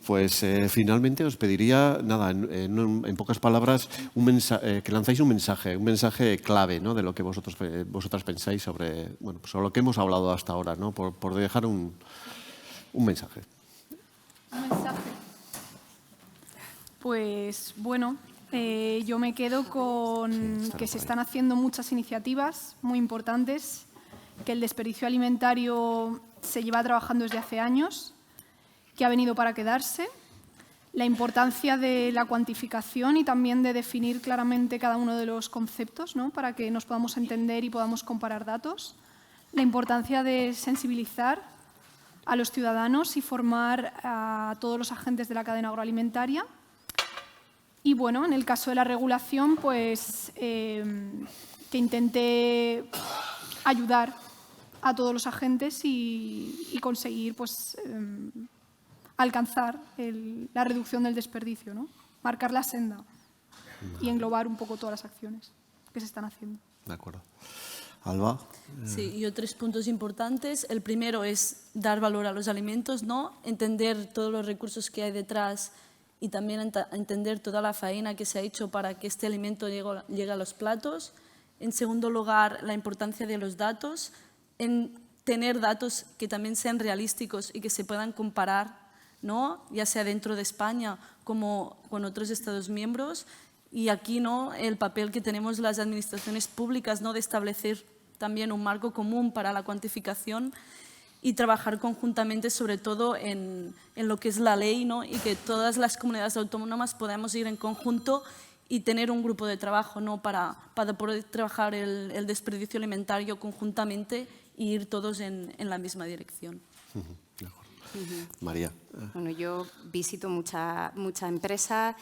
pues finalmente os pediría, nada, en pocas palabras, que lanzáis un mensaje clave, ¿no? De lo que vosotras pensáis sobre, bueno, pues sobre lo que hemos hablado hasta ahora, ¿no? Por dejar un mensaje. ¿Un mensaje? Pues bueno, yo me quedo con que se están haciendo muchas iniciativas muy importantes, que el desperdicio alimentario se lleva trabajando desde hace años, que ha venido para quedarse, la importancia de la cuantificación y también de definir claramente cada uno de los conceptos, ¿no? Para que nos podamos entender y podamos comparar datos, la importancia de sensibilizar a los ciudadanos y formar a todos los agentes de la cadena agroalimentaria. Y bueno, en el caso de la regulación, pues que intente ayudar a todos los agentes y conseguir pues, alcanzar la reducción del desperdicio, ¿no? Marcar la senda y englobar un poco todas las acciones que se están haciendo. De acuerdo. Alba. Sí, yo 3 puntos importantes. El primero es dar valor a los alimentos, ¿no? Entender todos los recursos que hay detrás y también entender toda la faena que se ha hecho para que este alimento llegue a los platos. En segundo lugar, la importancia de los datos, en tener datos que también sean realísticos y que se puedan comparar, ¿no? Ya sea dentro de España como con otros Estados miembros. Y aquí, ¿no? El papel que tenemos las administraciones públicas, ¿no? De establecer también un marco común para la cuantificación y trabajar conjuntamente, sobre todo en lo que es la ley, ¿no? Y que todas las comunidades autónomas podamos ir en conjunto y tener un grupo de trabajo, ¿no? para poder trabajar el desperdicio alimentario conjuntamente e ir todos en la misma dirección. María. Bueno, yo visito mucha empresa,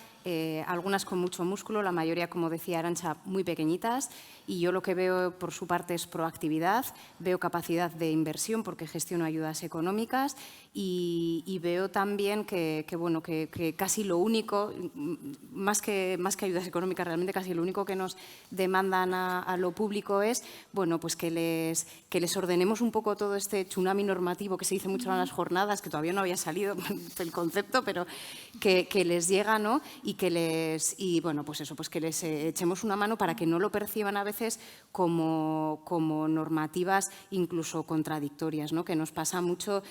algunas con mucho músculo, la mayoría, como decía Arantxa, muy pequeñitas, y yo lo que veo por su parte es proactividad, veo capacidad de inversión porque gestiono ayudas económicas y veo también que casi lo único, más que ayudas económicas, realmente casi lo único que nos demandan a lo público es, bueno, pues que les ordenemos un poco todo este tsunami normativo que se dice mucho en las jornadas, que todavía no había salido el concepto, pero que les llega, ¿no? Y que les echemos una mano para que no lo perciban a veces como normativas incluso contradictorias, ¿no? Que nos pasa mucho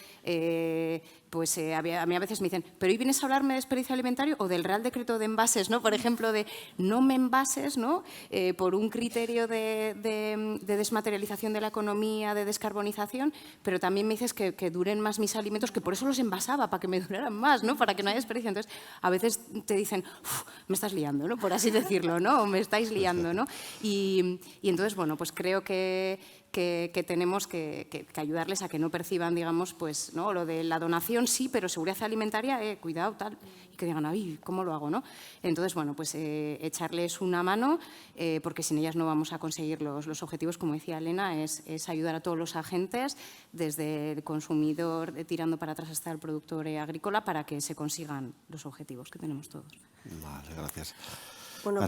pues a mí a veces me dicen, ¿pero hoy vienes a hablarme de desperdicio alimentario o del Real Decreto de envases, ¿no? Por ejemplo, de no me envases, ¿no? Por un criterio de desmaterialización de la economía, de descarbonización, pero también me dices que duren más mis alimentos, que por eso los envasaba, para que me duraran más, ¿no? Para que no haya desperdicio. Entonces, a veces te dicen, me estás liando, ¿no? Por así decirlo, ¿no? O me estáis liando, ¿no? Y entonces, bueno, pues creo que tenemos que ayudarles a que no perciban, digamos, pues, ¿no? Lo de la donación sí, pero seguridad alimentaria, cuidado, tal, y que digan, ay, ¿cómo lo hago, no? Entonces, bueno, pues echarles una mano, porque sin ellas no vamos a conseguir los objetivos, como decía Elena, es ayudar a todos los agentes, desde el consumidor, tirando para atrás hasta el productor agrícola, para que se consigan los objetivos que tenemos todos. Vale, gracias. Bueno,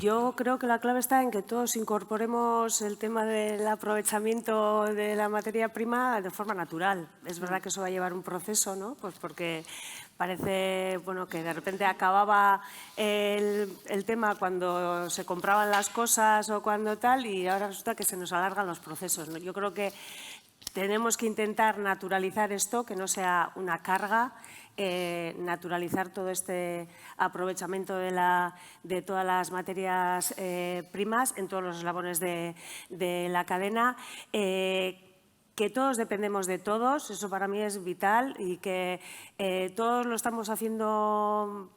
yo creo que la clave está en que todos incorporemos el tema del aprovechamiento de la materia prima de forma natural. Es verdad que eso va a llevar un proceso, ¿no? Pues porque parece, bueno, que de repente acababa el tema cuando se compraban las cosas o cuando tal, y ahora resulta que se nos alargan los procesos, ¿no? Yo creo que tenemos que intentar naturalizar esto, que no sea una carga, naturalizar todo este aprovechamiento de todas las materias primas en todos los eslabones de la cadena, que todos dependemos de todos, eso para mí es vital, y que todos lo estamos haciendo,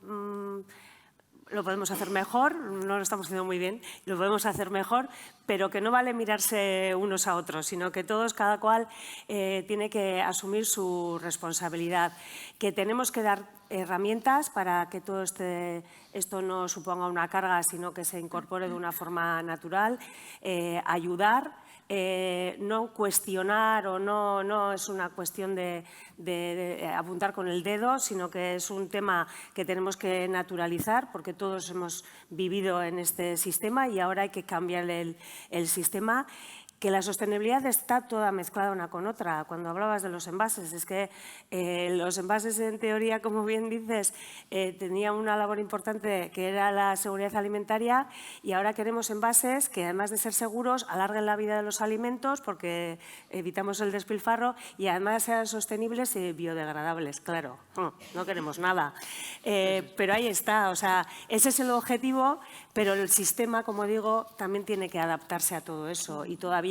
lo podemos hacer mejor, no lo estamos haciendo muy bien, lo podemos hacer mejor, pero que no vale mirarse unos a otros, sino que todos, cada cual, tiene que asumir su responsabilidad, que tenemos que dar herramientas para que todo esto no suponga una carga, sino que se incorpore de una forma natural, ayudar, no cuestionar, o no es una cuestión de apuntar con el dedo, sino que es un tema que tenemos que naturalizar, porque todos hemos vivido en este sistema y ahora hay que cambiar el sistema. Que la sostenibilidad está toda mezclada una con otra. Cuando hablabas de los envases, es que los envases, en teoría, como bien dices, tenían una labor importante que era la seguridad alimentaria, y ahora queremos envases que, además de ser seguros, alarguen la vida de los alimentos porque evitamos el despilfarro, y además sean sostenibles y biodegradables. Claro, no queremos nada. Pero ahí está, o sea, ese es el objetivo, pero el sistema, como digo, también tiene que adaptarse a todo eso, y todavía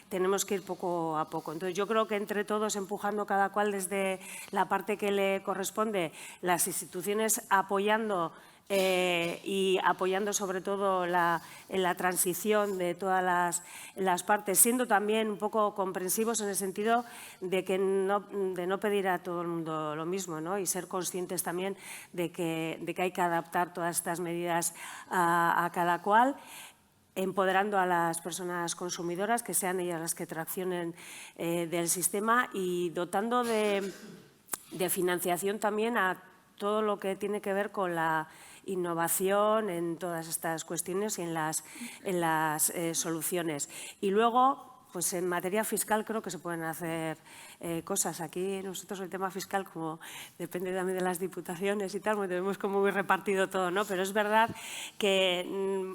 tenemos que ir poco a poco. Entonces, yo creo que entre todos, empujando cada cual desde la parte que le corresponde, las instituciones apoyando y apoyando sobre todo en la transición de todas las partes, siendo también un poco comprensivos en el sentido de no pedir a todo el mundo lo mismo, ¿no? Y ser conscientes también de que hay que adaptar todas estas medidas a cada cual, empoderando a las personas consumidoras, que sean ellas las que traccionen del sistema, y dotando de financiación también a todo lo que tiene que ver con la innovación en todas estas cuestiones y en las soluciones. Y luego, pues en materia fiscal creo que se pueden hacer cosas. Aquí nosotros el tema fiscal, como depende también de las diputaciones y tal, pues tenemos como muy repartido todo, ¿no? Pero es verdad que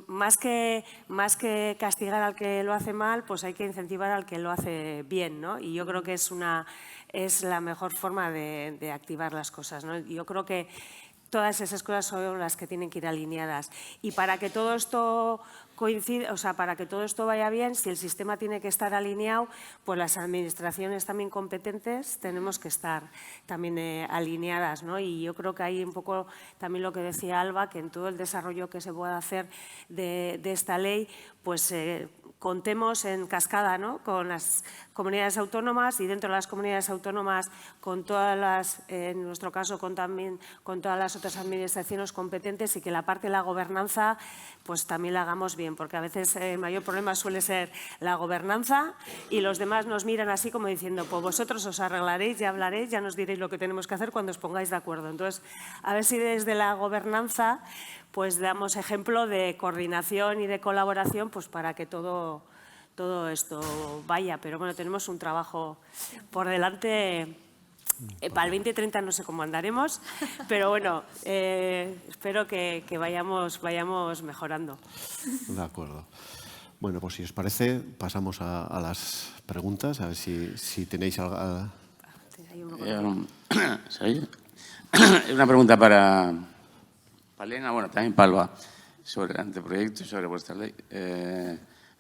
más que castigar al que lo hace mal, pues hay que incentivar al que lo hace bien, ¿no? Y yo creo que es la mejor forma de activar las cosas, ¿no? Yo creo que todas esas cosas son las que tienen que ir alineadas. Y para que todo esto coincida, o sea, para que todo esto vaya bien, si el sistema tiene que estar alineado, pues las administraciones también competentes tenemos que estar también alineadas, ¿no? Y yo creo que hay un poco también lo que decía Alba, que en todo el desarrollo que se pueda hacer de esta ley, pues contemos en cascada, ¿no? Con las comunidades autónomas, y dentro de las comunidades autónomas con todas las, en nuestro caso, también con todas las otras administraciones competentes, y que la parte de la gobernanza pues también la hagamos bien, porque a veces el mayor problema suele ser la gobernanza, y los demás nos miran así como diciendo, pues vosotros os arreglaréis, ya hablaréis, ya nos diréis lo que tenemos que hacer cuando os pongáis de acuerdo. Entonces, a ver si desde la gobernanza pues damos ejemplo de coordinación y de colaboración, pues para que todo esto vaya. Pero bueno, tenemos un trabajo por delante. Para el 2030 no sé cómo andaremos, pero bueno, espero que vayamos mejorando. De acuerdo. Bueno, pues si os parece, pasamos a las preguntas, a ver si tenéis algo. Una pregunta para Elena, bueno, también para Alba, sobre el anteproyecto y sobre vuestra ley.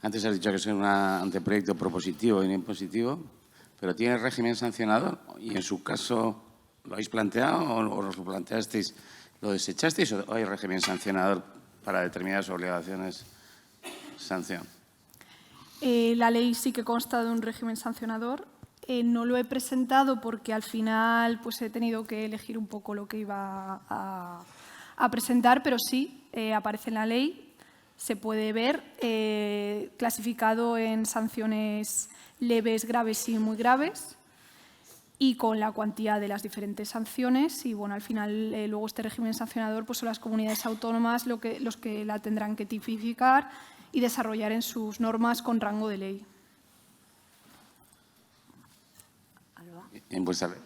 Antes has dicho que es un anteproyecto propositivo y no impositivo, pero ¿tiene régimen sancionador? Y en su caso, ¿lo habéis planteado o os lo planteasteis, lo desechasteis o hay régimen sancionador para determinadas obligaciones? Sanción. La ley sí que consta de un régimen sancionador. No lo he presentado porque al final pues, he tenido que elegir un poco lo que iba a presentar, pero sí, aparece en la ley. Se puede ver clasificado en sanciones leves, graves y muy graves y con la cuantía de las diferentes sanciones. Y bueno, al final luego este régimen sancionador pues, son las comunidades autónomas los que la tendrán que tipificar y desarrollar en sus normas con rango de ley. En vuestra ley.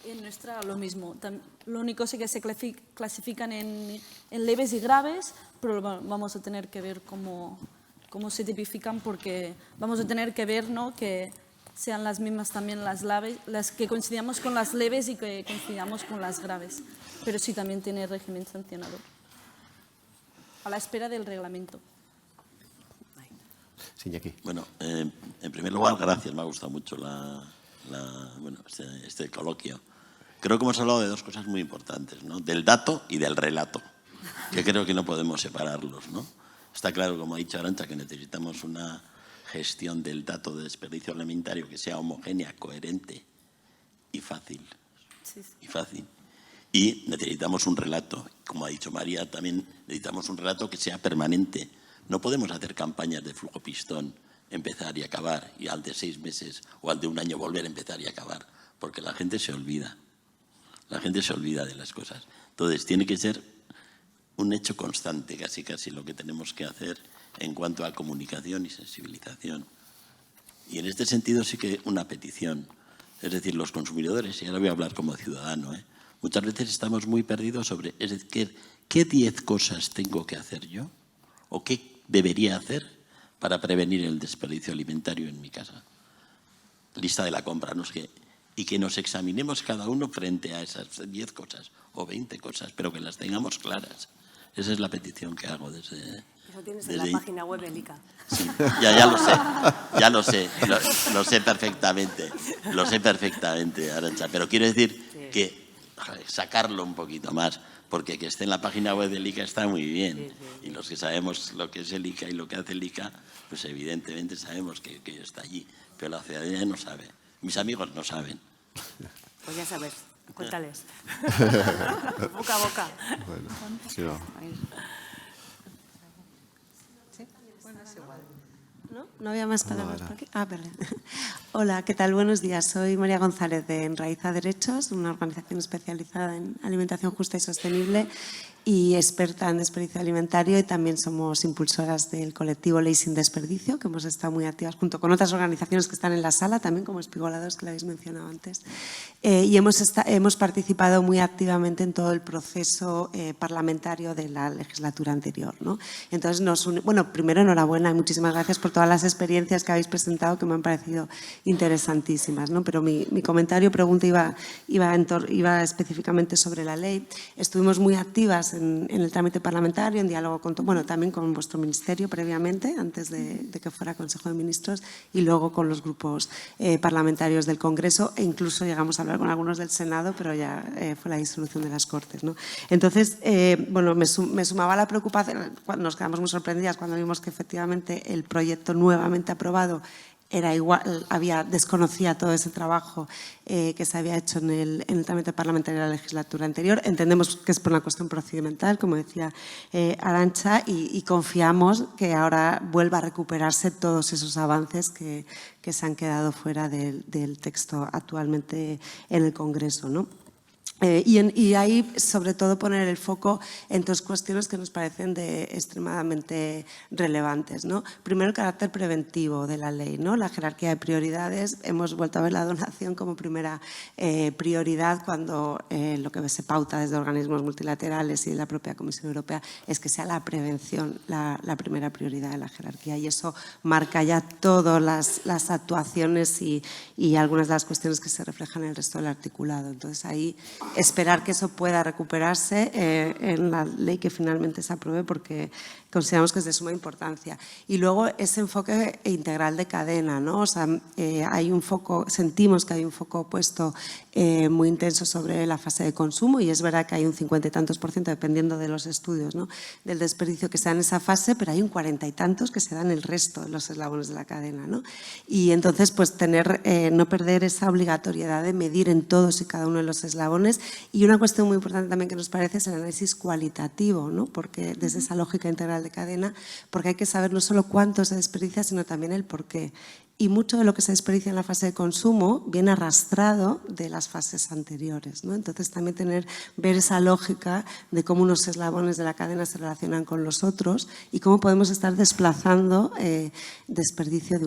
En nuestra lo mismo. Lo único es que se clasifican en leves y graves, pero vamos a tener que ver cómo se tipifican porque vamos a tener que ver, ¿no?, que sean las mismas también las que coincidamos con las leves y que coincidamos con las graves. Pero sí también tiene régimen sancionador. A la espera del reglamento. Sí, aquí. Bueno, en primer lugar, gracias. Me ha gustado mucho este coloquio. Creo que hemos hablado de dos cosas muy importantes, ¿no? Del dato y del relato, que creo que no podemos separarlos, ¿no? Está claro, como ha dicho Arantxa, que necesitamos una gestión del dato de desperdicio alimentario que sea homogénea, coherente y fácil. Sí. Y necesitamos un relato, como ha dicho María, también necesitamos un relato que sea permanente. No podemos hacer campañas de flujo pistón, empezar y acabar, y al de 6 meses o al de 1 año volver a empezar y acabar, porque la gente se olvida. La gente se olvida de las cosas. Entonces, tiene que ser un hecho constante, casi lo que tenemos que hacer en cuanto a comunicación y sensibilización. Y en este sentido sí que una petición. Es decir, los consumidores, y ahora voy a hablar como ciudadano, muchas veces estamos muy perdidos sobre, es decir, ¿qué 10 cosas tengo que hacer yo? ¿O qué debería hacer para prevenir el desperdicio alimentario en mi casa? Lista de la compra, no sé, y que nos examinemos cada uno frente a esas 10 cosas o 20 cosas, pero que las tengamos claras. Esa es la petición que hago desde... Eso tienes en la página web del ICA. Sí, ya lo sé, lo sé perfectamente, Arantxa, pero quiero decir que sacarlo un poquito más, porque que esté en la página web del ICA está muy bien, y los que sabemos lo que es el ICA y lo que hace el ICA, pues evidentemente sabemos que está allí, pero la ciudadanía no sabe, mis amigos no saben. Pues ya sabes, cuéntales. Boca a boca. Bueno, sí, no. ¿No había más palabras por aquí? Vale. Hola, ¿qué tal? Buenos días. Soy María González de Enraiza Derechos, una organización especializada en alimentación justa y sostenible y experta en desperdicio alimentario, y también somos impulsoras del colectivo Ley Sin Desperdicio, que hemos estado muy activas junto con otras organizaciones que están en la sala, también como Espigolados, que lo habéis mencionado antes. Y hemos participado muy activamente en todo el proceso parlamentario de la legislatura anterior, ¿no? Entonces, primero enhorabuena y muchísimas gracias por todas las experiencias que habéis presentado, que me han parecido interesantísimas, ¿no? Pero mi comentario, pregunta iba específicamente sobre la ley. Estuvimos muy activas en el trámite parlamentario, en diálogo también con vuestro ministerio previamente, antes de que fuera Consejo de Ministros, y luego con los grupos parlamentarios del Congreso, e incluso llegamos a hablar con algunos del Senado, pero ya fue la disolución de las Cortes, ¿no? Entonces, me sumaba la preocupación, nos quedamos muy sorprendidas cuando vimos que efectivamente el proyecto nuevamente aprobado era igual, desconocía todo ese trabajo que se había hecho en el trámite parlamentario de la legislatura anterior. Entendemos que es por una cuestión procedimental, como decía Arantxa, y confiamos que ahora vuelva a recuperarse todos esos avances que se han quedado fuera del texto actualmente en el Congreso, ¿no? Y ahí, sobre todo, poner el foco en dos cuestiones que nos parecen extremadamente relevantes, ¿no? Primero, el carácter preventivo de la ley, ¿no? La jerarquía de prioridades. Hemos vuelto a ver la donación como primera prioridad cuando lo que se pauta desde organismos multilaterales y la propia Comisión Europea es que sea la prevención la primera prioridad de la jerarquía, y eso marca ya todas las actuaciones y algunas de las cuestiones que se reflejan en el resto del articulado. Entonces, ahí esperar que eso pueda recuperarse en la ley que finalmente se apruebe, porque consideramos que es de suma importancia. Y luego ese enfoque integral de cadena, ¿no? O sea, hay un foco, sentimos que hay un foco puesto muy intenso sobre la fase de consumo, y es verdad que hay un 50 y tantos %, dependiendo de los estudios, ¿no?, del desperdicio que se da en esa fase, pero hay un 40 y tantos que se da en el resto de los eslabones de la cadena, ¿no? Y entonces, pues no perder esa obligatoriedad de medir en todos y cada uno de los eslabones. Y una cuestión muy importante también que nos parece es el análisis cualitativo, ¿no? Porque desde esa lógica integral de cadena, porque hay que saber no solo cuánto se desperdicia, sino también el por qué. Y mucho de lo que se desperdicia en la fase de consumo viene arrastrado de las fases anteriores, ¿no? Entonces, también ver esa lógica de cómo unos eslabones de la cadena se relacionan con los otros y cómo podemos estar desplazando desperdicio de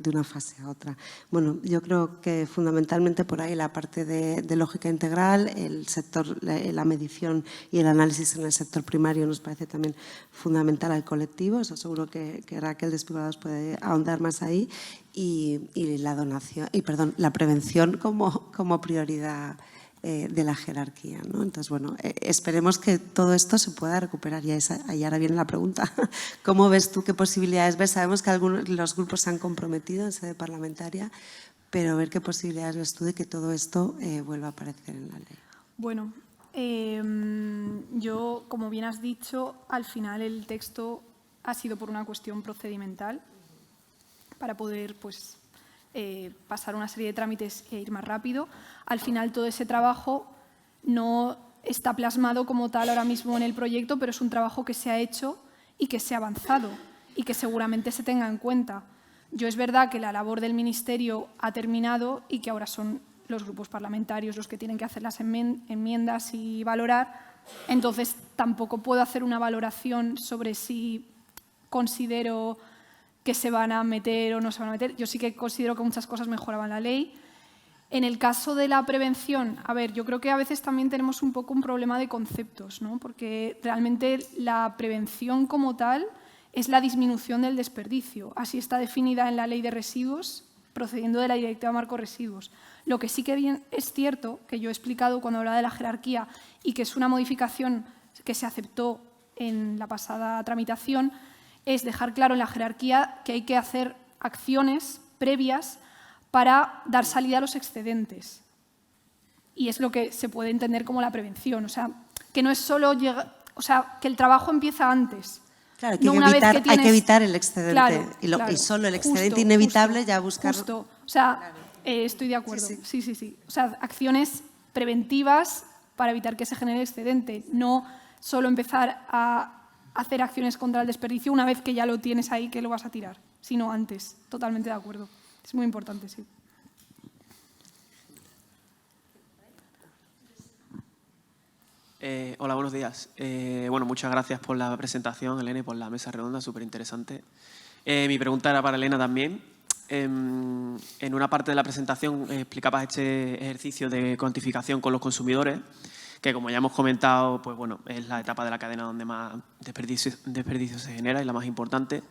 una fase a otra. Bueno, yo creo que fundamentalmente por ahí la parte de lógica integral, el sector, la medición y el análisis en el sector primario nos parece también fundamental al colectivo. Eso seguro que Raquel de Espigados puede ahondar más ahí. Y la prevención como prioridad de la jerarquía, ¿no? Entonces, bueno, esperemos que todo esto se pueda recuperar. Y ahora viene la pregunta. ¿Cómo ves tú, qué posibilidades ves? Sabemos que los grupos se han comprometido en sede parlamentaria, pero ver qué posibilidades ves tú de que todo esto vuelva a aparecer en la ley. Bueno, yo, como bien has dicho, al final el texto ha sido por una cuestión procedimental, para poder pues, pasar una serie de trámites e ir más rápido. Al final, todo ese trabajo no está plasmado como tal ahora mismo en el proyecto, pero es un trabajo que se ha hecho y que se ha avanzado y que seguramente se tenga en cuenta. Yo es verdad que la labor del Ministerio ha terminado y que ahora son los grupos parlamentarios los que tienen que hacer las enmiendas y valorar. Entonces, tampoco puedo hacer una valoración sobre si considero que se van a meter o no se van a meter. Yo sí que considero que muchas cosas mejoraban la ley. En el caso de la prevención, a ver, yo creo que a veces también tenemos un poco un problema de conceptos, ¿no? Porque realmente la prevención como tal es la disminución del desperdicio. Así está definida en la Ley de Residuos, procediendo de la Directiva Marco Residuos. Lo que sí que es cierto, que yo he explicado cuando hablaba de la jerarquía y que es una modificación que se aceptó en la pasada tramitación, es dejar claro en la jerarquía que hay que hacer acciones previas para dar salida a los excedentes. Y es lo que se puede entender como la prevención. O sea, que no es solo llegar, o sea, que el trabajo empieza antes. Claro, que hay que evitar el excedente. Claro, y solo el excedente inevitable ya buscar. Justo. O sea, estoy de acuerdo. Sí. O sea, acciones preventivas para evitar que se genere excedente. No solo empezar a hacer acciones contra el desperdicio una vez que ya lo tienes ahí, que lo vas a tirar, sino antes. Totalmente de acuerdo. Es muy importante, sí. Hola, buenos días. Bueno, muchas gracias por la presentación, Elena, y por la mesa redonda, súper interesante. Mi pregunta era para Elena también. En una parte de la presentación explicabas este ejercicio de cuantificación con los consumidores, que como ya hemos comentado, pues bueno, es la etapa de la cadena donde más desperdicio se genera y la más importante.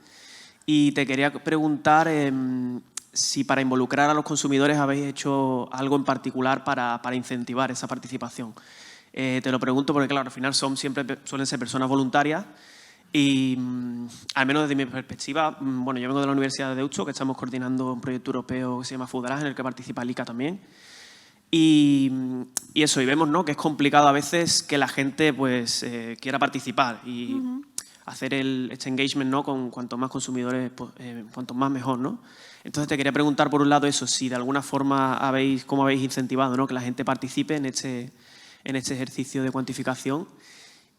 Y te quería preguntar si para involucrar a los consumidores habéis hecho algo en particular para incentivar esa participación. Te lo pregunto porque, claro, al final suelen ser personas voluntarias y, al menos desde mi perspectiva, bueno, yo vengo de la Universidad de Deusto, que estamos coordinando un proyecto europeo que se llama Food Garage, en el que participa el ICA también. Y eso, y vemos, ¿no?, que es complicado a veces que la gente pues, quiera participar y hacer este engagement, ¿no?, con cuanto más consumidores, pues, cuanto más mejor, ¿no? Entonces te quería preguntar, por un lado, eso, si de alguna forma cómo habéis incentivado, ¿no?, que la gente participe en este ejercicio de cuantificación,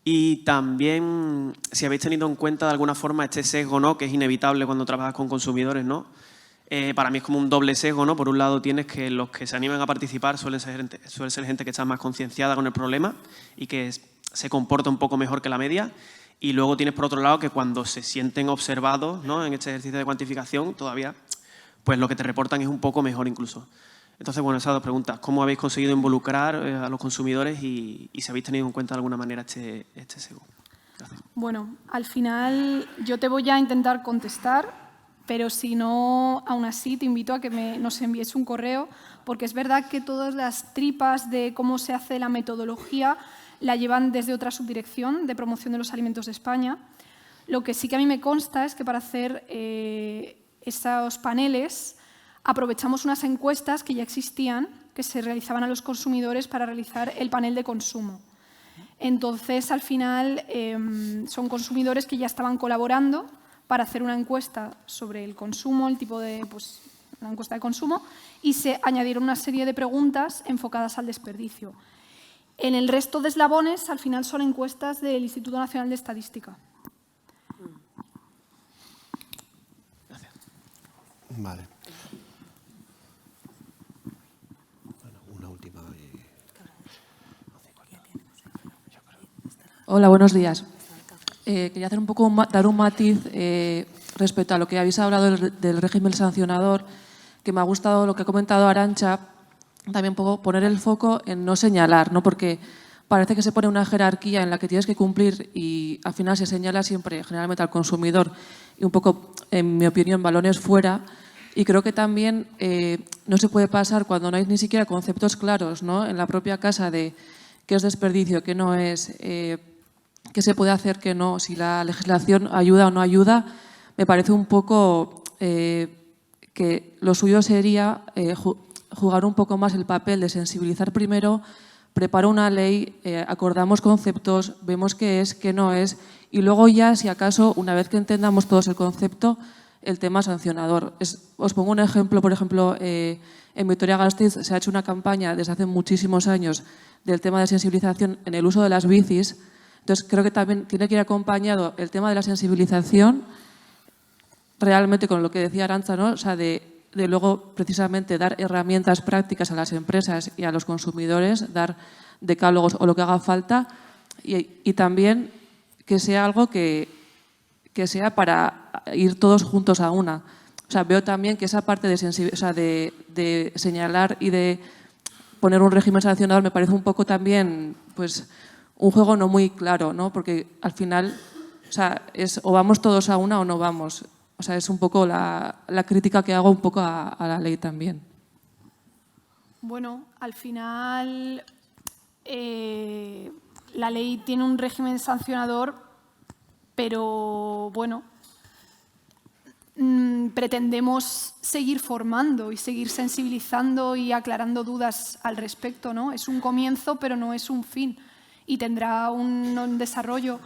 y también si habéis tenido en cuenta de alguna forma este sesgo, ¿no?, que es inevitable cuando trabajas con consumidores, ¿no?, para mí es como un doble sesgo, ¿no? Por un lado tienes que los que se animan a participar suele ser gente que está más concienciada con el problema y que se comporta un poco mejor que la media. Y luego tienes por otro lado que cuando se sienten observados, ¿no?, en este ejercicio de cuantificación, todavía pues lo que te reportan es un poco mejor incluso. Entonces, bueno, esas dos preguntas. ¿Cómo habéis conseguido involucrar a los consumidores y si habéis tenido en cuenta de alguna manera este sesgo? Gracias. Bueno, al final yo te voy a intentar contestar, pero si no, aún así te invito a que nos envíes un correo, porque es verdad que todas las tripas de cómo se hace la metodología la llevan desde otra subdirección de promoción de los alimentos de España. Lo que sí que a mí me consta es que para hacer esos paneles aprovechamos unas encuestas que ya existían, que se realizaban a los consumidores para realizar el panel de consumo. Entonces, al final, son consumidores que ya estaban colaborando para hacer una encuesta sobre el consumo, el tipo de, pues, una encuesta de consumo, y se añadieron una serie de preguntas enfocadas al desperdicio. En el resto de eslabones, al final, son encuestas del Instituto Nacional de Estadística. Gracias. Vale. Bueno, una última. Hola, buenos días. Quería hacer dar un matiz respecto a lo que habéis hablado del régimen sancionador, que me ha gustado lo que ha comentado Arantxa, también puedo poner el foco en no señalar, ¿no? Porque parece que se pone una jerarquía en la que tienes que cumplir y al final se señala siempre generalmente al consumidor y un poco, en mi opinión, balones fuera. Y creo que también no se puede pasar cuando no hay ni siquiera conceptos claros, ¿no?, en la propia casa de qué es desperdicio, qué no es, qué se puede hacer, qué no, si la legislación ayuda o no ayuda. Me parece un poco que lo suyo sería jugar un poco más el papel de sensibilizar primero, preparo una ley, acordamos conceptos, vemos qué es, qué no es, y luego ya, si acaso, una vez que entendamos todos el concepto, el tema sancionador. Os pongo un ejemplo, por ejemplo, en Vitoria-Gasteiz se ha hecho una campaña desde hace muchísimos años del tema de sensibilización en el uso de las bicis. Entonces, creo que también tiene que ir acompañado el tema de la sensibilización realmente con lo que decía Arantxa, ¿no? O sea, de luego precisamente dar herramientas prácticas a las empresas y a los consumidores, dar decálogos o lo que haga falta y también que sea algo que sea para ir todos juntos a una. O sea, veo también que esa parte de señalar y de poner un régimen sancionador me parece un poco también pues un juego no muy claro, ¿no? Porque al final, o sea, es o vamos todos a una o no vamos. O sea, es un poco la crítica que hago un poco a la ley también. Bueno, al final la ley tiene un régimen sancionador, pero bueno, pretendemos seguir formando y seguir sensibilizando y aclarando dudas al respecto, ¿no? Es un comienzo, pero no es un fin y tendrá un desarrollo.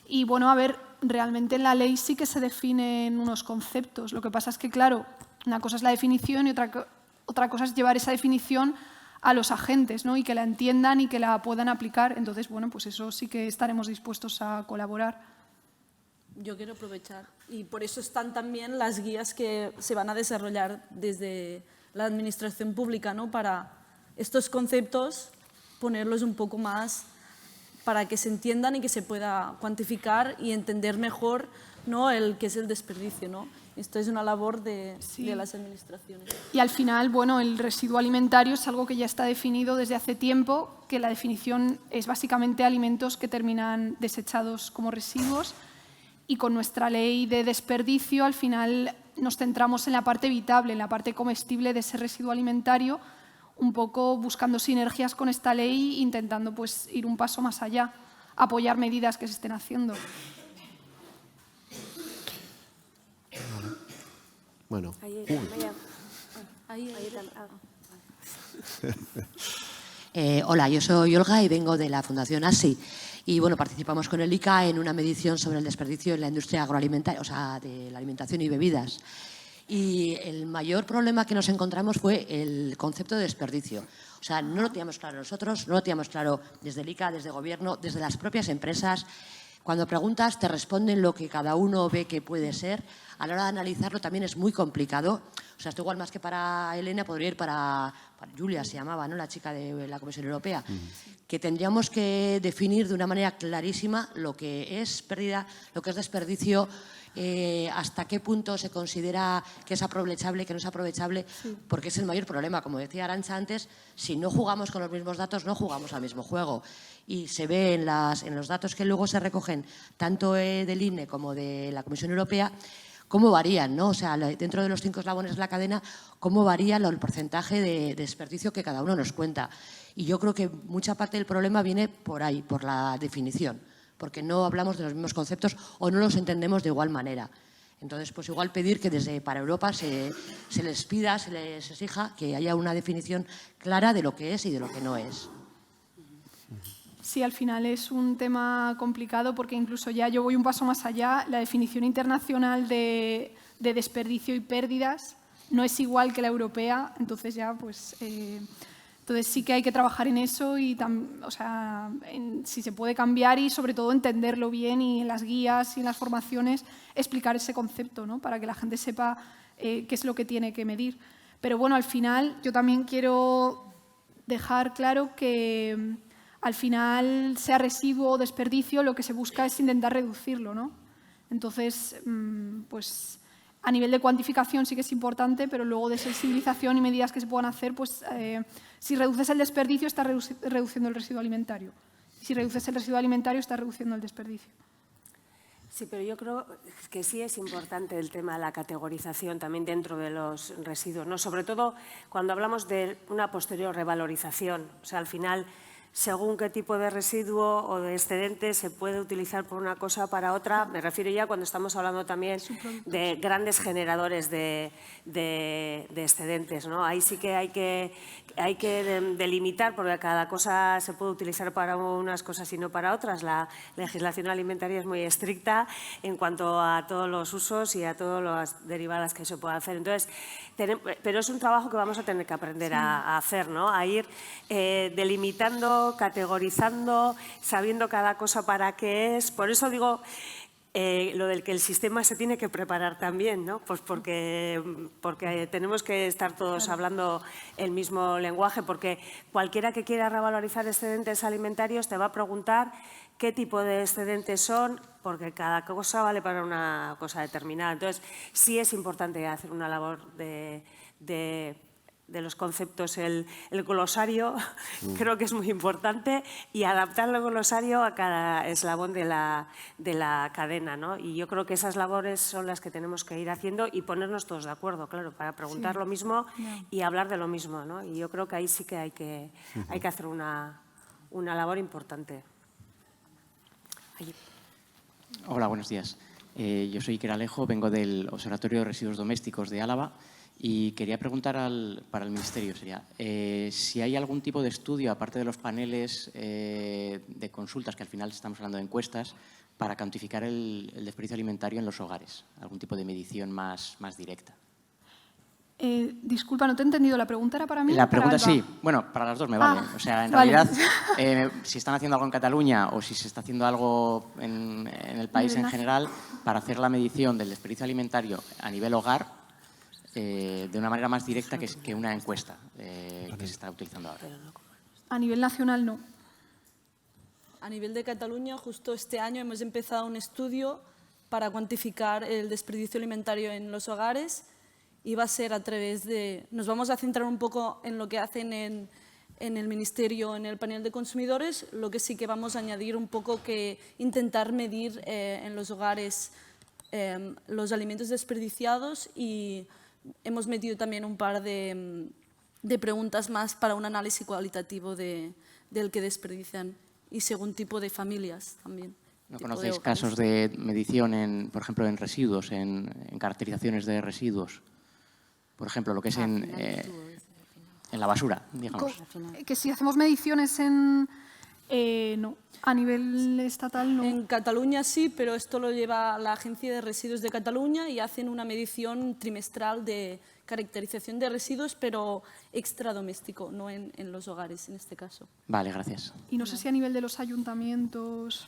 Y bueno, a ver, realmente en la ley sí que se definen unos conceptos. Lo que pasa es que, claro, una cosa es la definición y otra cosa es llevar esa definición a los agentes, ¿no? Y que la entiendan y que la puedan aplicar. Entonces, bueno, pues eso sí que estaremos dispuestos a colaborar. Yo quiero aprovechar y por eso están también las guías que se van a desarrollar desde la administración pública, ¿no? Para estos conceptos ponerlos un poco más para que se entiendan y que se pueda cuantificar y entender mejor, ¿no?, el que es el desperdicio, ¿no? Esto es una labor de las administraciones. Y al final, bueno, el residuo alimentario es algo que ya está definido desde hace tiempo, que la definición es básicamente alimentos que terminan desechados como residuos y con nuestra ley de desperdicio al final nos centramos en la parte evitable, en la parte comestible de ese residuo alimentario, un poco buscando sinergias con esta ley, intentando pues ir un paso más allá, apoyar medidas que se estén haciendo. Bueno. Hola, yo soy Olga y vengo de la Fundación ASI. Y bueno, participamos con el ICA en una medición sobre el desperdicio en la industria agroalimentaria, o sea, de la alimentación y bebidas. Y el mayor problema que nos encontramos fue el concepto de desperdicio. O sea, no lo teníamos claro nosotros, no lo teníamos claro desde el ICA, desde el Gobierno, desde las propias empresas. Cuando preguntas te responden lo que cada uno ve que puede ser. A la hora de analizarlo también es muy complicado. O sea, esto igual más que para Elena podría ir para Julia, se llamaba, ¿no?, la chica de la Comisión Europea, que tendríamos que definir de una manera clarísima lo que es pérdida, lo que es desperdicio, hasta qué punto se considera que es aprovechable, que no es aprovechable, porque es el mayor problema. Como decía Arantxa antes, si no jugamos con los mismos datos, no jugamos al mismo juego. Y se ve en los datos que luego se recogen, tanto del INE como de la Comisión Europea, cómo varían, ¿no? O sea, dentro de los 5 eslabones de la cadena, cómo varía el porcentaje de desperdicio que cada uno nos cuenta. Y yo creo que mucha parte del problema viene por ahí, por la definición, porque no hablamos de los mismos conceptos o no los entendemos de igual manera. Entonces, pues igual pedir que para Europa se les pida, se les exija que haya una definición clara de lo que es y de lo que no es. Sí, al final es un tema complicado porque incluso ya yo voy un paso más allá. La definición internacional de desperdicio y pérdidas no es igual que la europea, entonces ya pues... entonces sí que hay que trabajar en eso y o sea, si se puede cambiar y sobre todo entenderlo bien y en las guías y en las formaciones explicar ese concepto, ¿no?, para que la gente sepa qué es lo que tiene que medir. Pero bueno, al final yo también quiero dejar claro que al final, sea residuo o desperdicio, lo que se busca es intentar reducirlo, ¿no? Entonces, pues a nivel de cuantificación sí que es importante, pero luego de sensibilización y medidas que se puedan hacer, pues si reduces el desperdicio, estás reduciendo el residuo alimentario. Si reduces el residuo alimentario, estás reduciendo el desperdicio. Sí, pero yo creo que sí es importante el tema de la categorización también dentro de los residuos, ¿no? Sobre todo cuando hablamos de una posterior revalorización. O sea, al final, según qué tipo de residuo o de excedente se puede utilizar por una cosa para otra. Me refiero ya cuando estamos hablando también de grandes generadores de excedentes, ¿no? Ahí sí que hay que delimitar, porque cada cosa se puede utilizar para unas cosas y no para otras. La legislación alimentaria es muy estricta en cuanto a todos los usos y a todas las derivadas que se puede hacer. Entonces, pero es un trabajo que vamos a tener que aprender a hacer, ¿no? A ir delimitando, categorizando, sabiendo cada cosa para qué es. Por eso digo lo del que el sistema se tiene que preparar también, ¿no? Pues porque tenemos que estar todos hablando el mismo lenguaje, porque cualquiera que quiera revalorizar excedentes alimentarios te va a preguntar qué tipo de excedentes son, porque cada cosa vale para una cosa determinada. Entonces, sí es importante hacer una labor de los conceptos, el glosario, creo que es muy importante, y adaptar el glosario a cada eslabón de la cadena, ¿no? Y yo creo que esas labores son las que tenemos que ir haciendo y ponernos todos de acuerdo, claro, para preguntar lo mismo y hablar de lo mismo, ¿no? Y yo creo que ahí sí que hay que hacer una labor importante. Hola, buenos días. Yo soy Iker Alejo, vengo del Observatorio de Residuos Domésticos de Álava. Y quería preguntar para el Ministerio, si hay algún tipo de estudio, aparte de los paneles de consultas, que al final estamos hablando de encuestas, para cuantificar el desperdicio alimentario en los hogares, algún tipo de medición más directa. Disculpa, no te he entendido. ¿La pregunta era para mí? La pregunta sí. Bueno, para las dos me vale. O sea, en realidad, si están haciendo algo en Cataluña o si se está haciendo algo en el país en general para hacer la medición del desperdicio alimentario a nivel hogar, de una manera más directa que una encuesta que se está utilizando ahora. A nivel nacional, no. A nivel de Cataluña, justo este año hemos empezado un estudio para cuantificar el desperdicio alimentario en los hogares y va a ser a través de... Nos vamos a centrar un poco en lo que hacen en el Ministerio, en el panel de consumidores, lo que sí que vamos a añadir un poco que intentar medir en los hogares los alimentos desperdiciados y hemos metido también un par de preguntas más para un análisis cualitativo del que desperdician y según tipo de familias también. ¿No conocéis casos de medición, por ejemplo, en residuos, en caracterizaciones de residuos? Por ejemplo, lo que es en la basura, digamos. Que si hacemos mediciones no. A nivel estatal no. En Cataluña sí, pero esto lo lleva la Agencia de Residuos de Cataluña y hacen una medición trimestral de caracterización de residuos, pero extradoméstico, no en los hogares en este caso. Vale, gracias. Y no sé si a nivel de los ayuntamientos...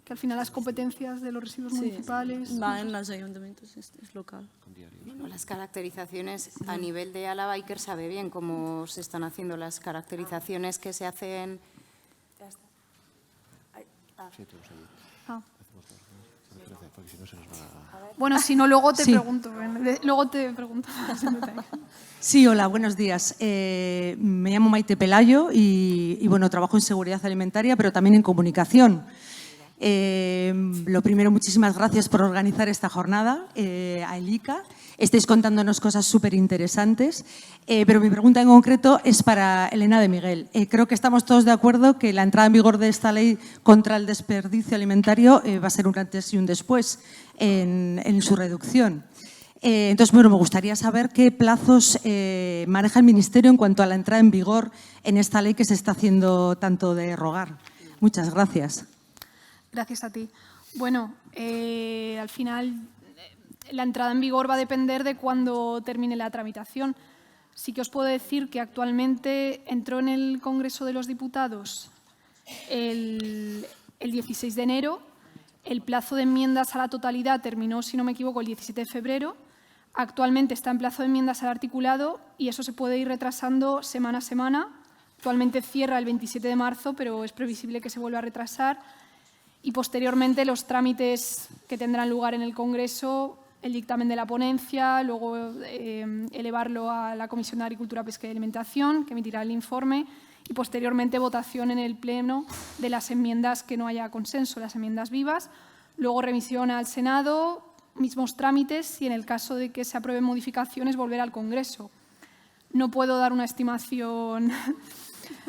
que al final las competencias de los residuos municipales... Va en los ayuntamientos, es local. Bueno, las caracterizaciones a nivel de Álava, Iker sabe bien cómo se están haciendo las caracterizaciones que se hacen. Bueno, si no, luego te pregunto. Sí, hola, buenos días. Me llamo Maite Pelayo y bueno, trabajo en seguridad alimentaria, pero también en comunicación. Lo primero, muchísimas gracias por organizar esta jornada a Elika. Estáis contándonos cosas súper interesantes, pero mi pregunta en concreto es para Elena de Miguel. Creo que estamos todos de acuerdo que la entrada en vigor de esta ley contra el desperdicio alimentario va a ser un antes y un después en su reducción. Entonces, bueno, me gustaría saber qué plazos maneja el Ministerio en cuanto a la entrada en vigor en esta ley que se está haciendo tanto de rogar. Muchas gracias. Gracias a ti. Bueno, al final la entrada en vigor va a depender de cuándo termine la tramitación. Sí que os puedo decir que actualmente entró en el Congreso de los Diputados el 16 de enero. El plazo de enmiendas a la totalidad terminó, si no me equivoco, el 17 de febrero. Actualmente está en plazo de enmiendas al articulado y eso se puede ir retrasando semana a semana. Actualmente cierra el 27 de marzo, pero es previsible que se vuelva a retrasar. Y posteriormente los trámites que tendrán lugar en el Congreso, el dictamen de la ponencia, luego elevarlo a la Comisión de Agricultura, Pesca y Alimentación, que emitirá el informe, y posteriormente votación en el Pleno de las enmiendas que no haya consenso, las enmiendas vivas, luego remisión al Senado, mismos trámites y en el caso de que se aprueben modificaciones volver al Congreso. No puedo dar una estimación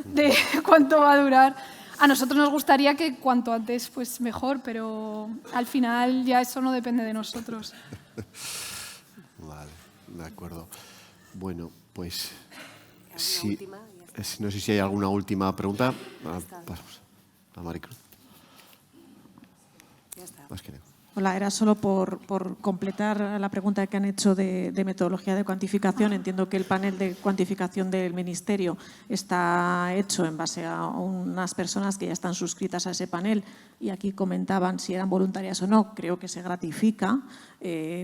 de cuánto va a durar. A nosotros nos gustaría que cuanto antes pues mejor, pero al final ya eso no depende de nosotros. Vale, de acuerdo. Bueno, pues sí, no sé si hay alguna última pregunta. Pasamos a Maricruz. Hola, era solo por completar la pregunta que han hecho de metodología de cuantificación. Entiendo que el panel de cuantificación del Ministerio está hecho en base a unas personas que ya están suscritas a ese panel y aquí comentaban si eran voluntarias o no. Creo que se gratifica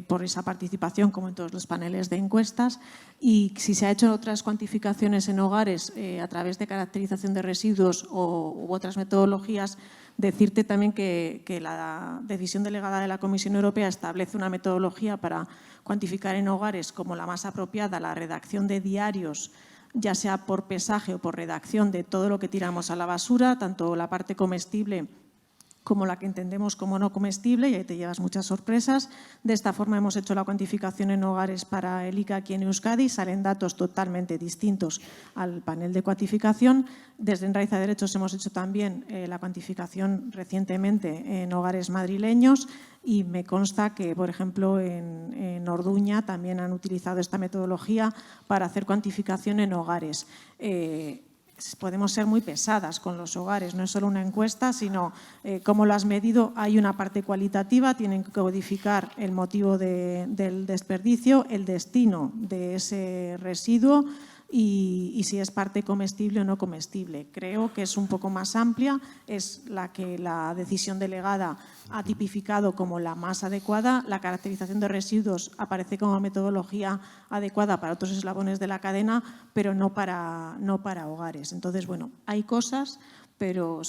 por esa participación, como en todos los paneles de encuestas. Y si se ha hecho otras cuantificaciones en hogares a través de caracterización de residuos u otras metodologías, decirte también que la decisión delegada de la Comisión Europea establece una metodología para cuantificar en hogares como la más apropiada la redacción de diarios, ya sea por pesaje o por redacción de todo lo que tiramos a la basura, tanto la parte comestible como la que entendemos como no comestible, y ahí te llevas muchas sorpresas. De esta forma hemos hecho la cuantificación en hogares para el ICA aquí en Euskadi. Salen datos totalmente distintos al panel de cuantificación. Desde Enraiza Derechos hemos hecho también la cuantificación recientemente en hogares madrileños y me consta que, por ejemplo, en Orduña también han utilizado esta metodología para hacer cuantificación en hogares. Podemos ser muy pesadas con los hogares, no es solo una encuesta, sino cómo lo has medido. Hay una parte cualitativa, tienen que codificar el motivo del desperdicio, el destino de ese residuo y si es parte comestible o no comestible. Creo que es un poco más amplia, es la que la decisión delegada ha tipificado como la más adecuada. La caracterización de residuos aparece como metodología adecuada para otros eslabones de la cadena, pero no para hogares. Entonces, bueno, hay cosas, pero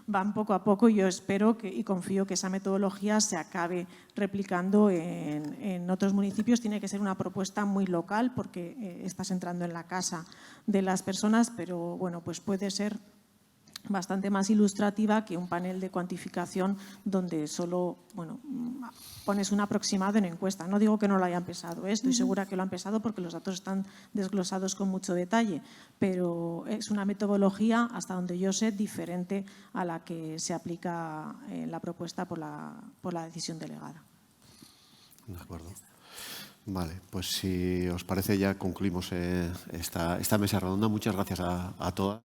van poco a poco y yo espero y confío que esa metodología se acabe replicando en otros municipios. Tiene que ser una propuesta muy local porque estás entrando en la casa de las personas, pero bueno, pues puede ser bastante más ilustrativa que un panel de cuantificación donde solo pones un aproximado en encuesta. No digo que no lo hayan pesado, estoy segura que lo han pesado porque los datos están desglosados con mucho detalle, pero es una metodología, hasta donde yo sé, diferente a la que se aplica en la propuesta por la decisión delegada. De acuerdo. Vale, pues si os parece ya concluimos esta mesa redonda. Muchas gracias a todas.